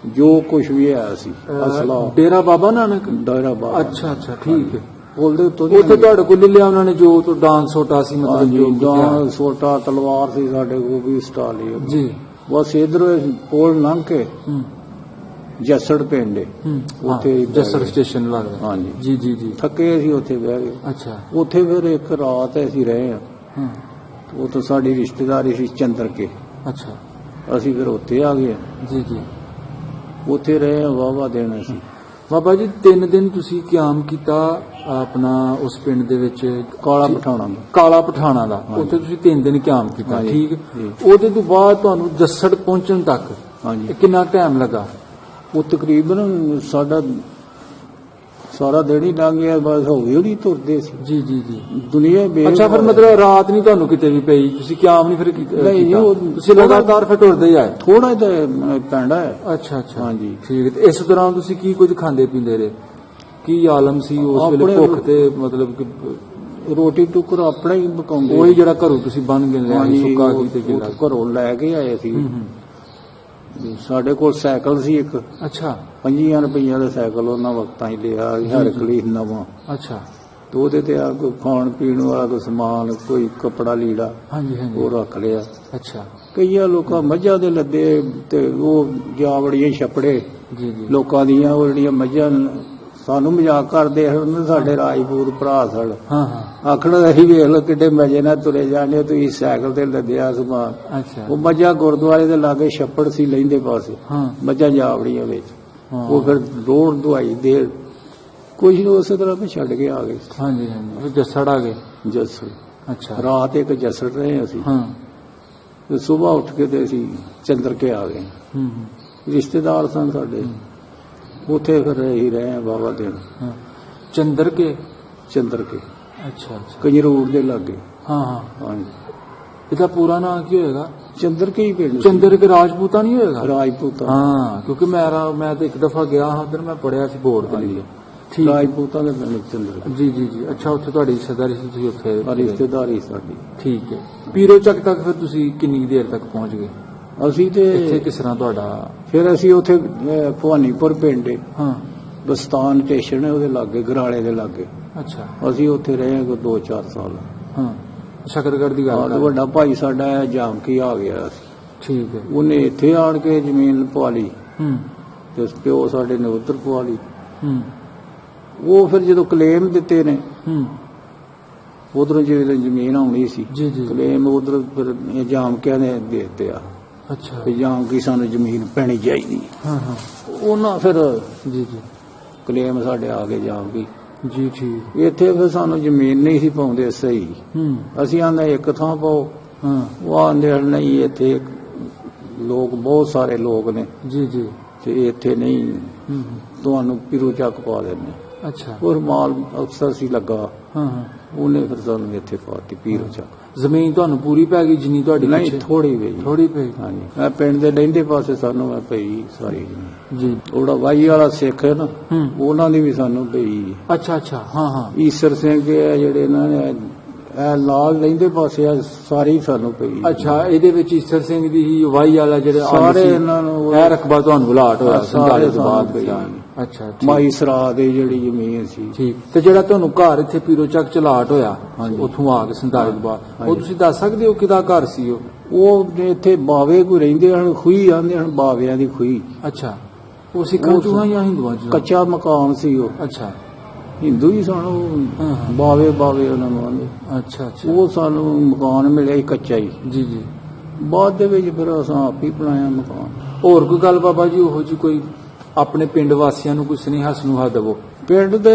ਜੋ ਕੁਝ ਵੀ ਹੈ ਸੀ। ਅਸਲਾ ਡੇਰਾ ਬਾਬਾ ਨਾਨਕ। ਡੇਰਾ ਬਾਬਾ। ਅੱਛਾ। ਠੀਕ ਹੈ। ਬੋਲਦੇ ਉੱਥੇ ਤੁਹਾਡੇ ਕੋਲ ਲਿਆ ਉਹਨਾਂ ਨੇ ਜੋ ਤੋਂ ਡਾਂਸ ਸੋਟਾ ਸੀ, ਮਤਲਬ ਜੋ ਡਾਂਸ ਸੋਟਾ, ਤਲਵਾਰ ਸੀ ਸਾਡੇ ਕੋਲ ਵੀ ਸਟਾ ਲਈ ਜੀ। ਬਸ ਇਧਰੋਂ ਪੁਲ ਲੰਘ ਕੇ ਜੱਸੜ ਪਿੰਡ ਉੱਥੇ ਜੱਸੜ ਸਟੇਸ਼ਨ ਲੱਗਦਾ। ਹਾਂਜੀ। ਜੀ। ਥੱਕੇ ਅਸੀਂ ਉੱਥੇ ਬਹਿ ਗਏ। ਅੱਛਾ। ਉੱਥੇ ਫਿਰ ਇੱਕ ਰਾਤ ਅਸੀਂ ਰਹੇ ਆ। ਉਹ ਤਾਂ ਸਾਡੀ ਰਿਸ਼ਤੇਦਾਰੀ ਸੀ ਚੰਦਰ ਕੇ। ਅੱਛਾ। ਅਸੀਂ ਫਿਰ ਉੱਥੇ ਆ ਗਏ। ਜੀ। ਉੱਥੇ ਰਹੇ ਵਾਹਵਾ ਦਿਨ ਅਸੀਂ। ਬਾਬਾ ਜੀ 3 ਦਿਨ ਤੁਸੀਂ ਕਿਆਮ ਕੀਤਾ ਆਪਣਾ ਉਸ ਪਿੰਡ ਦੇ ਵਿੱਚ, ਕਾਲਾ ਪਠਾਣਾ ਦਾ। ਉੱਥੇ ਤੁਸੀਂ 3 ਦਿਨ ਕਿਆਮ ਕੀਤਾ। ਠੀਕ। ਉਹਦੇ ਤੋਂ ਬਾਅਦ ਤੁਹਾਨੂੰ ਜੱਸੜ ਪਹੁੰਚਣ ਤੱਕ ਕਿੰਨਾ ਟਾਈਮ ਲੱਗਾ? ਉਹ ਤਕਰੀਬਨ ਸਾਰਾ ਦਿਨ ਹੀ ਲੰਘ ਗਿਆ। ਬਸ ਹੌਲੀ ਤੁਰਦੇ ਸੀ। ਜੀ। ਦੁਨੀਆ ਅੱਛਾ। ਫਿਰ ਮਤਲਬ ਰਾਤ ਨਹੀਂ ਤੁਹਾਨੂੰ ਕਿਤੇ ਵੀ ਪਈ? ਤੁਸੀਂ ਕਿਆਮ ਨਹੀਂ ਫਿਰ ਕੀਤਾ? ਤੁਸੀਂ ਲਗਾਤਾਰ ਫਿਰ ਤੁਰਦੇ ਆਏ? ਥੋੜਾ ਜਿਹਾ ਪੈਂਦਾ ਹੈ। ਅੱਛਾ। ਹਾਂਜੀ। ਠੀਕ। ਤੇ ਇਸ ਦੌਰਾਨ ਤੁਸੀਂ ਕੀ ਕੁਝ ਖਾਂਦੇ ਪੀਂਦੇ ਰਹੇ? ਕੀ ਆਲਮ ਸੀ ਉਸ ਵੇਲੇ? ਭੁੱਖ ਤੇ ਮਤਲਬ ਕਿ ਰੋਟੀ ਟੁੱਕਰ ਆਪਣਾ ਹੀ ਪਕਾਉਂਦੇ? ਉਹੀ ਜਿਹੜਾ ਘਰੋਂ ਤੁਸੀਂ ਬਣ ਕੇ ਲਿਆਏ, ਸੁੱਕਾ ਕੀ ਤੇ ਗਿੱਲਾ? ਘਰੋਂ ਲੈ ਕੇ ਆਏ ਸੀ। ਸਾਡੇ ਕੋਲ ਸਾਈਕਲ ਸੀ ਇੱਕ। ਅੱਛਾ। 5 ਰੁਪਈਆ ਦਾ ਸਾਈਕਲ ਉਹਨਾਂ ਵਕਤਾਂ ਹੀ ਲਿਆ, ਹਰਕਲੀ ਨਵਾਂ। ਅੱਛਾ। ਤੇ ਉਹਦੇ ਤੇ ਆ ਕੋਈ ਖਾਣ ਪੀਣ ਵਾਲਾ ਕੋਈ ਸਮਾਨ, ਕੋਈ ਕੱਪੜਾ ਲੀੜਾ, ਉਹ ਰੱਖ ਲਿਆ। ਅੱਛਾ। ਕਈਆਂ ਲੋਕਾਂ ਮੱਝਾਂ ਦੇ ਲੱਦੇ ਤੇ ਉਹ ਜਾਵੜੀਆਂ ਛੱਪੜੇ ਲੋਕਾਂ ਦੀਆਂ, ਉਹ ਜਿਹੜੀਆਂ ਮੱਝਾਂ ਸਾਨੂੰ ਮਜ਼ਾਕ ਕਰਦੇ ਹਨ ਸਾਡੇ ਰਾਜਪੂਤ ਭਰਾ ਸਨ। ਆਖਣਾ ਅਸੀਂ ਵੇਖ ਲਓ ਕਿੱਡੇ ਮਜੇ ਨਾਲ ਤੁਰੇ ਜਾਂਦੇ, ਤੁਸੀਂ ਸਾਈਕਲ ਤੇ ਲੱਦਿਆ ਸਮਾਨ। ਉਹ ਮੱਝਾਂ ਗੁਰਦੁਆਰੇ ਦੇ ਲਾਗੇ ਛੱਪੜ ਸੀ ਲਹਿੰਦੇ ਪਾਸੇ, ਮੱਝਾਂ ਜਾਵੜੀਆਂ ਵਿੱਚ। ਉਹ ਫਿਰ ਰੋੜ ਦੁਆਈ ਦੇ ਕੁਝ ਉਸੇ ਤਰ੍ਹਾਂ ਵੀ ਛੱਡ ਕੇ ਆ ਗਏ। ਜੱਸੜ ਆ ਗਏ। ਜੱਸੜ। ਅੱਛਾ। ਰਾਤ ਇੱਕ ਜੱਸੜ ਰਹੇ ਅਸੀਂ। ਤੇ ਸੁਬਾਹ ਉੱਠ ਕੇ ਤੇ ਅਸੀਂ ਚੰਦਰ ਕੇ ਆ ਗਏ। ਰਿਸ਼ਤੇਦਾਰ ਸਨ ਸਾਡੇ ਉੱਥੇ। ਫਿਰ ਅਸੀਂ ਰਹੇ ਬਾਬਾ ਦਿਨ। ਚੰਦਰ ਕੇ। ਅੱਛਾ। ਕੰਜਰੂਰ ਦੇ ਲਾਗੇ। ਹਾਂਜੀ। ਇਹਦਾ ਪੂਰਾ ਨਾਮ ਕੀ ਹੋਏਗਾ? ਚੰਦਰ ਕੇ ਹੀ ਪਿੰਡ। ਚੰਦਰ ਕੇ ਰਾਜਪੂਤਾਂ ਨਹੀਂ ਹੋਏਗਾ? ਰਾਜਪੂਤਾਂ। ਕਿਉਂਕਿ ਮੈਂ ਤਾਂ ਇੱਕ ਦਫਾ ਗਿਆ ਹਾਂ ਉਧਰ, ਮੈਂ ਪੜਿਆ ਸੀ ਬੋਰਡ ਤੇ ਲਿਖਿਆ। ਰਾਜਪੂਤਾਂ ਦੇ ਪਿੰਡ ਚੰਦਰ। ਜੀ। ਅੱਛਾ। ਉੱਥੇ ਤੁਹਾਡੀ ਰਿਸ਼ਤੇਦਾਰੀ ਸੀ, ਤੁਸੀਂ ਉੱਥੇ? ਰਿਸ਼ਤੇਦਾਰੀ ਸਾਡੀ। ਠੀਕ ਹੈ। ਪੀਰੋ ਚੱਕ ਤੱਕ ਫਿਰ ਤੁਸੀਂ ਕਿੰਨੀ ਦੇਰ ਤੱਕ ਪਹੁੰਚ ਗਏ? ਅਸੀਂ ਤੇ ਇੱਥੇ ਕਿਸ ਤਰ੍ਹਾਂ ਤੁਹਾਡਾ? ਫਿਰ ਅਸੀਂ ਉੱਥੇ ਭਵਾਨੀਪੁਰ ਪਿੰਡ ਬਸਤਾਨ ਸਟੇਸ਼ਨ ਹੈ ਉਹਦੇ ਲਾਗੇ, ਗਰਾਲੇ ਦੇ ਲਾਗੇ। ਅੱਛਾ। ਅਸੀਂ ਉੱਥੇ ਰਹੇ 2-4 ਸਾਲ। ਸ਼ਕਰਗੜ੍ਹ ਦੀ ਗੱਲ? ਵੱਡਾ ਭਾਈ ਸਾਡਾ ਜਾਮਕੀ ਆ ਗਿਆ ਸੀ। ਠੀਕ ਹੈ। ਉਹਨੇ ਇੱਥੇ ਆਣ ਕੇ ਜ਼ਮੀਨ ਪਵਾ ਲਈ ਤੇ ਪਿਓ ਸਾਡੇ ਨੇ ਉੱਧਰ ਪਵਾ ਲਈ। ਉਹ ਫਿਰ ਜਦੋਂ ਕਲੇਮ ਦਿੱਤੇ ਨੇ ਉਧਰੋਂ ਜਿਹੜੀ ਜ਼ਮੀਨ ਆਉਣੀ ਸੀ, ਕਲੇਮ ਉਧਰ ਫਿਰ ਜਾਮਕਿਆਂ ਨੇ ਦੇ ਦਿੱਤੇ ਆ। ਅੱਛਾ ਵੀ ਜਾਂ ਕਿ ਸਾਨੂੰ ਜ਼ਮੀਨ ਪੈਣੀ ਚਾਹੀਦੀ। ਹਾਂ ਹਾਂ ਉਹਨਾਂ ਫਿਰ ਜੀ ਜੀ ਕਲੇਮ ਸਾਡੇ ਆ ਗਏ ਜਾਂ ਕਿ ਜੀ ਠੀਕ ਇੱਥੇ ਫਿਰ ਸਾਨੂੰ ਜ਼ਮੀਨ ਨਹੀਂ ਸੀ ਪਾਉਂਦੇ ਸਹੀ। ਅਸੀਂ ਆਂਦੇ ਇੱਕ ਥਾਂ ਪਾਓ, ਹਾਂ ਉਹ ਆਂਦੇ ਨਹੀਂ ਇੱਥੇ ਲੋਕ ਬਹੁਤ ਸਾਰੇ ਲੋਕ ਨੇ ਜੀ ਜੀ ਤੇ ਇੱਥੇ ਨਹੀਂ, ਤੁਹਾਨੂੰ ਪੀਰੋ ਚੱਕ ਪਾ ਦਿੰਦੇ। ਅੱਛਾ ਉਹ ਮਾਲ ਅਫਸਰ ਸੀ ਲੱਗਾ, ਹਾਂ ਹਾਂ ਉਹਨੇ ਫਿਰ ਸਾਨੂੰ ਇੱਥੇ ਪਾਤੀ ਪੀਰੋ ਚੱਕ। ਜ਼ਮੀਨ ਤੁਹਾਨੂੰ ਪੂਰੀ ਪੈ ਗਈ ਜਿੰਨੀ ਤੁਹਾਡੀ ਨਹੀਂ ਪਿੱਛੇ? ਥੋੜੀ ਪਈ। ਥੋੜੀ ਪਈ। ਹਾਂਜੀ ਇਹ ਪਿੰਡ ਦੇ ਲਹਿੰਦੇ ਪਾਸੇ ਸਾਨੂੰ ਇਹ ਪਈ ਸਾਰੀ ਜ਼ਮੀਨ। ਜੀ ਉਹਦਾ ਵਾਈ ਵਾਲਾ ਸਿੱਖ ਹੈ ਨਾ, ਹੂੰ ਉਹਨਾਂ ਦੀ ਵੀ ਸਾਨੂੰ ਪਈ। ਅੱਛਾ ਅੱਛਾ ਹਾਂ ਹਾਂ ਈਸਰ ਸਿੰਘ ਹੈ ਜਿਹੜੇ ਇਹਨਾਂ ਨੇ ਇਹ ਲਾਲ ਲਹਿੰਦੇ ਪਾਸੇ ਆ ਸਾਰੀ ਸਾਨੂੰ ਪਈ। ਅੱਛਾ ਇਹਦੇ ਵਿੱਚ ਈਸਰ ਸਿੰਘ ਦੀ ਹੀ ਵਾਈ ਵਾਲਾ ਜਿਹੜੇ ਸਾਰੇ ਇਹਨਾਂ ਨੂੰ ਇਹ ਰਕਬਾ ਤੁਹਾਨੂੰ ਬੁਲਾਟ ਹੋਇਆ ਸਾਰੇ 47 ਤੋਂ ਬਾਅਦ ਪਈ। ਅੱਛਾ ਠੀਕ। ਮਾਈ ਸਰਾ ਦੇ ਜਿਹੜੀ ਜ਼ਮੀਨ ਸੀ। ਠੀਕ ਤੇ ਜਿਹੜਾ ਤੁਹਾਨੂੰ ਘਰ ਇੱਥੇ ਪੀਰੋ ਚੱਕ ਚਲਾਟ ਹੋਇਆ ਹਾਂਜੀ। ਉੱਥੋਂ ਆ ਕੇ 47 ਤੋਂ ਬਾਅਦ ਉਹ ਹਾਂਜੀ। ਤੁਸੀਂ ਦੱਸ ਸਕਦੇ ਹੋ ਕਿਹਦਾ ਘਰ ਸੀ ਉਹ? ਉਹ ਇੱਥੇ ਬਾਵੇ ਕੋਈ ਰਹਿੰਦੇ ਹਨ, ਖੂਹੀ ਆਂਦੇ ਹਨ, ਬਾਵਿਆਂ ਦੀ ਖੂਹੀ। ਅੱਛਾ ਉਹ ਸਿੱਖਾਂ ਚੋਂ ਜਾਂ ਹਿੰਦੂਆਂ ਚੋਂ? ਕੱਚਾ ਮਕਾਨ ਸੀ ਉਹ। ਅੱਛਾ ਹਿੰਦੂ ਹੀ ਸਨ ਉਹ, ਹਾਂ, ਹਾਂ। ਬਾਵੇ ਉਹਨਾਂ ਨੂੰ ਆਂਦੇ। ਅੱਛਾ ਅੱਛਾ ਉਹ ਸਾਨੂੰ ਮਕਾਨ ਮਿਲਿਆ ਸੀ ਕੱਚਾ ਹੀ। ਜੀ ਜੀ ਬਾਅਦ ਦੇ ਵਿੱਚ ਫਿਰ ਅਸਾਂ ਆਪ ਹੀ ਬਣਾਇਆ ਮਕਾਨ। ਹੋਰ ਕੋਈ ਗੱਲ ਬਾਬਾ ਜੀ ਉਹੋ ਜੀ ਕੋਈ ਆਪਣੇ ਪਿੰਡ ਵਾਸੀਆਂ ਨੂੰ ਕੋਈ ਸੁਨੇਹਾ ਸੁਨੇਹਾ ਦੇਵੋ? ਪਿੰਡ ਦੇ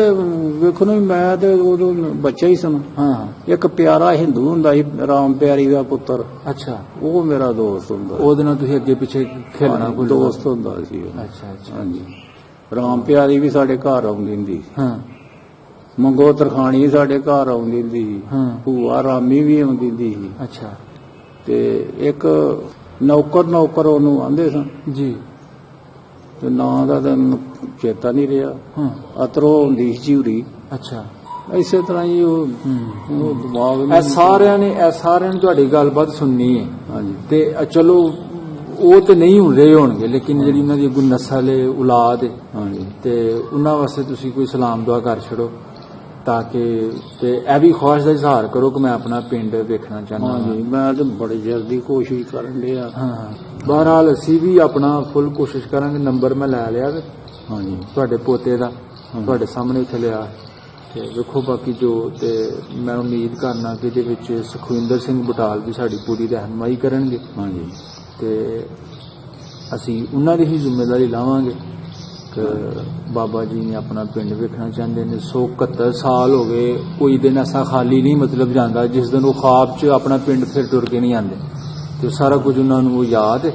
ਵੇਖੋ ਨਾ, ਮੈਂ ਤੇ ਉਦੋਂ ਬੱਚਾ ਹੀ ਸਨ। ਹਾਂ ਇੱਕ ਪਿਆਰਾ ਹਿੰਦੂ ਹੁੰਦਾ ਸੀ, ਰਾਮ ਪਿਆਰੀ ਦਾ ਪੁੱਤਰ, ਅੱਛਾ ਉਹ ਮੇਰਾ ਦੋਸਤ ਹੁੰਦਾ। ਉਹਦੇ ਨਾਲ ਤੁਸੀਂ ਅੱਗੇ ਪਿੱਛੇ ਖੇਲਣਾ ਕੋਈ ਦੋਸਤ ਹੁੰਦਾ ਸੀ ਉਹ। ਅੱਛਾ ਅੱਛਾ ਹਾਂਜੀ ਰਾਮ ਪਿਆਰੀ ਵੀ ਸਾਡੇ ਘਰ ਆਉਂਦੀ ਹੁੰਦੀ ਸੀ। ਹਾਂ ਮੰਗੋ ਤਰਖਾਣੀ ਸਾਡੇ ਘਰ ਆਉਂਦੀ ਹੁੰਦੀ ਸੀ। ਹਾਂ ਭੂਆ ਰਾਮੀ ਵੀ ਆਉਂਦੀ ਹੁੰਦੀ ਸੀ। ਅੱਛਾ ਤੇ ਇੱਕ ਨੌਕਰ ਉਹਨੂੰ ਆਂਦੇ ਸਨ, ਜੀ ਤੇ ਨਾਂ ਦਾ ਤਾਂ ਚੇਤਾ ਨਹੀਂ ਰਿਹਾ। ਹਾਂ ਅਤਰੋ ਹੁੰਦੀ ਸੀ ਝੂਰੀ। ਅੱਛਾ ਇਸੇ ਤਰ੍ਹਾਂ ਹੀ ਉਹ ਦਿਮਾਗ ਇਹ ਸਾਰਿਆਂ ਨੇ ਤੁਹਾਡੀ ਗੱਲਬਾਤ ਸੁਣਨੀ ਹੈ ਹਾਂਜੀ ਤੇ ਚਲੋ ਉਹ ਤੇ ਨਹੀਂ ਹੁਣ ਰਹੇ ਹੋਣਗੇ, ਲੇਕਿਨ ਜਿਹੜੀ ਉਹਨਾਂ ਦੀ ਅੱਗੋਂ ਨਸਲ ਹੈ, ਔਲਾਦ ਹੈ, ਹਾਂਜੀ ਤੇ ਉਹਨਾਂ ਵਾਸਤੇ ਤੁਸੀਂ ਕੋਈ ਸਲਾਮ ਦੁਆ ਕਰ ਛੜੋ ਤਾਂ ਕਿ ਤੇ ਇਹ ਵੀ ਖੁਆਇਸ਼ ਦਾ ਇਜ਼ਹਾਰ ਕਰੋ ਕਿ ਮੈਂ ਆਪਣਾ ਪਿੰਡ ਵੇਖਣਾ ਚਾਹੁੰਦਾ ਹਾਂ। ਹਾਂਜੀ ਮੈਂ ਤਾਂ ਬੜੀ ਜਲਦੀ ਕੋਸ਼ਿਸ਼ ਕਰਨ ਡਿਆ। ਹਾਂ ਬਹਰਹਾਲ ਅਸੀਂ ਵੀ ਆਪਣਾ ਫੁੱਲ ਕੋਸ਼ਿਸ਼ ਕਰਾਂਗੇ। ਨੰਬਰ ਮੈਂ ਲੈ ਲਿਆ ਹਾਂਜੀ ਤੁਹਾਡੇ ਪੋਤੇ ਦਾ, ਤੁਹਾਡੇ ਸਾਹਮਣੇ ਇੱਥੇ ਲਿਆ ਤੇ ਵੇਖੋ ਬਾਕੀ ਜੋ ਤੇ ਮੈਂ ਉਮੀਦ ਕਰਨਾ ਕਿ ਇਹਦੇ ਵਿੱਚ ਸੁਖਵਿੰਦਰ ਸਿੰਘ ਬਟਾਲ ਵੀ ਸਾਡੀ ਪੂਰੀ ਰਹਿਨਮਾਈ ਕਰਨਗੇ ਹਾਂਜੀ ਤੇ ਅਸੀਂ ਉਹਨਾਂ ਦੀ ਹੀ ਜ਼ਿੰਮੇਵਾਰੀ ਲਾਵਾਂਗੇ ਕਿ ਬਾਬਾ ਜੀ ਨੇ ਆਪਣਾ ਪਿੰਡ ਵੇਖਣਾ ਚਾਹੁੰਦੇ ਨੇ। 171 ਸਾਲ ਹੋ ਗਏ, ਕੋਈ ਦਿਨ ਐਸਾ ਖਾਲੀ ਨਹੀਂ ਮਤਲਬ ਜਾਂਦਾ ਜਿਸ ਦਿਨ ਉਹ ਖਾਬ 'ਚ ਆਪਣਾ ਪਿੰਡ ਫਿਰ ਟੁਰ ਕੇ ਨਹੀਂ ਆਉਂਦੇ, ਤੇ ਸਾਰਾ ਕੁਝ ਉਹਨਾਂ ਨੂੰ ਉਹ ਯਾਦ ਹੈ।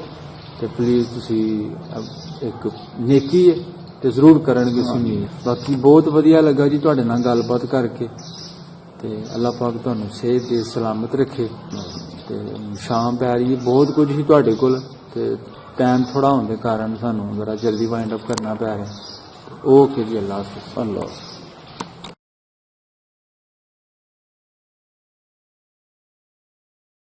ਤੇ ਪਲੀਜ਼ ਤੁਸੀਂ ਇੱਕ ਨੇਕੀ ਹੈ ਤੇ ਜ਼ਰੂਰ ਕਰਨਗੇ ਸੁਣੀ। ਬਾਕੀ ਬਹੁਤ ਵਧੀਆ ਲੱਗਾ ਜੀ ਤੁਹਾਡੇ ਨਾਲ ਗੱਲਬਾਤ ਕਰਕੇ, ਤੇ ਅੱਲਾਹ ਪਾਕ ਤੁਹਾਨੂੰ ਸਿਹਤ ਦੇ ਸਲਾਮਤ ਰੱਖੇ। ਤੇ ਸ਼ਾਮ ਪੈ ਰਹੀ ਹੈ, ਬਹੁਤ ਕੁਝ ਸੀ ਤੁਹਾਡੇ ਕੋਲ ਤੇ ਟਾਈਮ ਥੋੜਾ ਹੋਣ ਦੇ ਕਾਰਨ ਸਾਨੂੰ ਜ਼ਰਾ ਜਲਦੀ ਵਾਈਂਡ ਅਪ ਕਰਨਾ ਪੈ ਰਿਹਾ। ਓਕੇ ਜੀ, ਅੱਲਾਹ ਹਾਫਿਜ਼। ਅੱਲਾਹ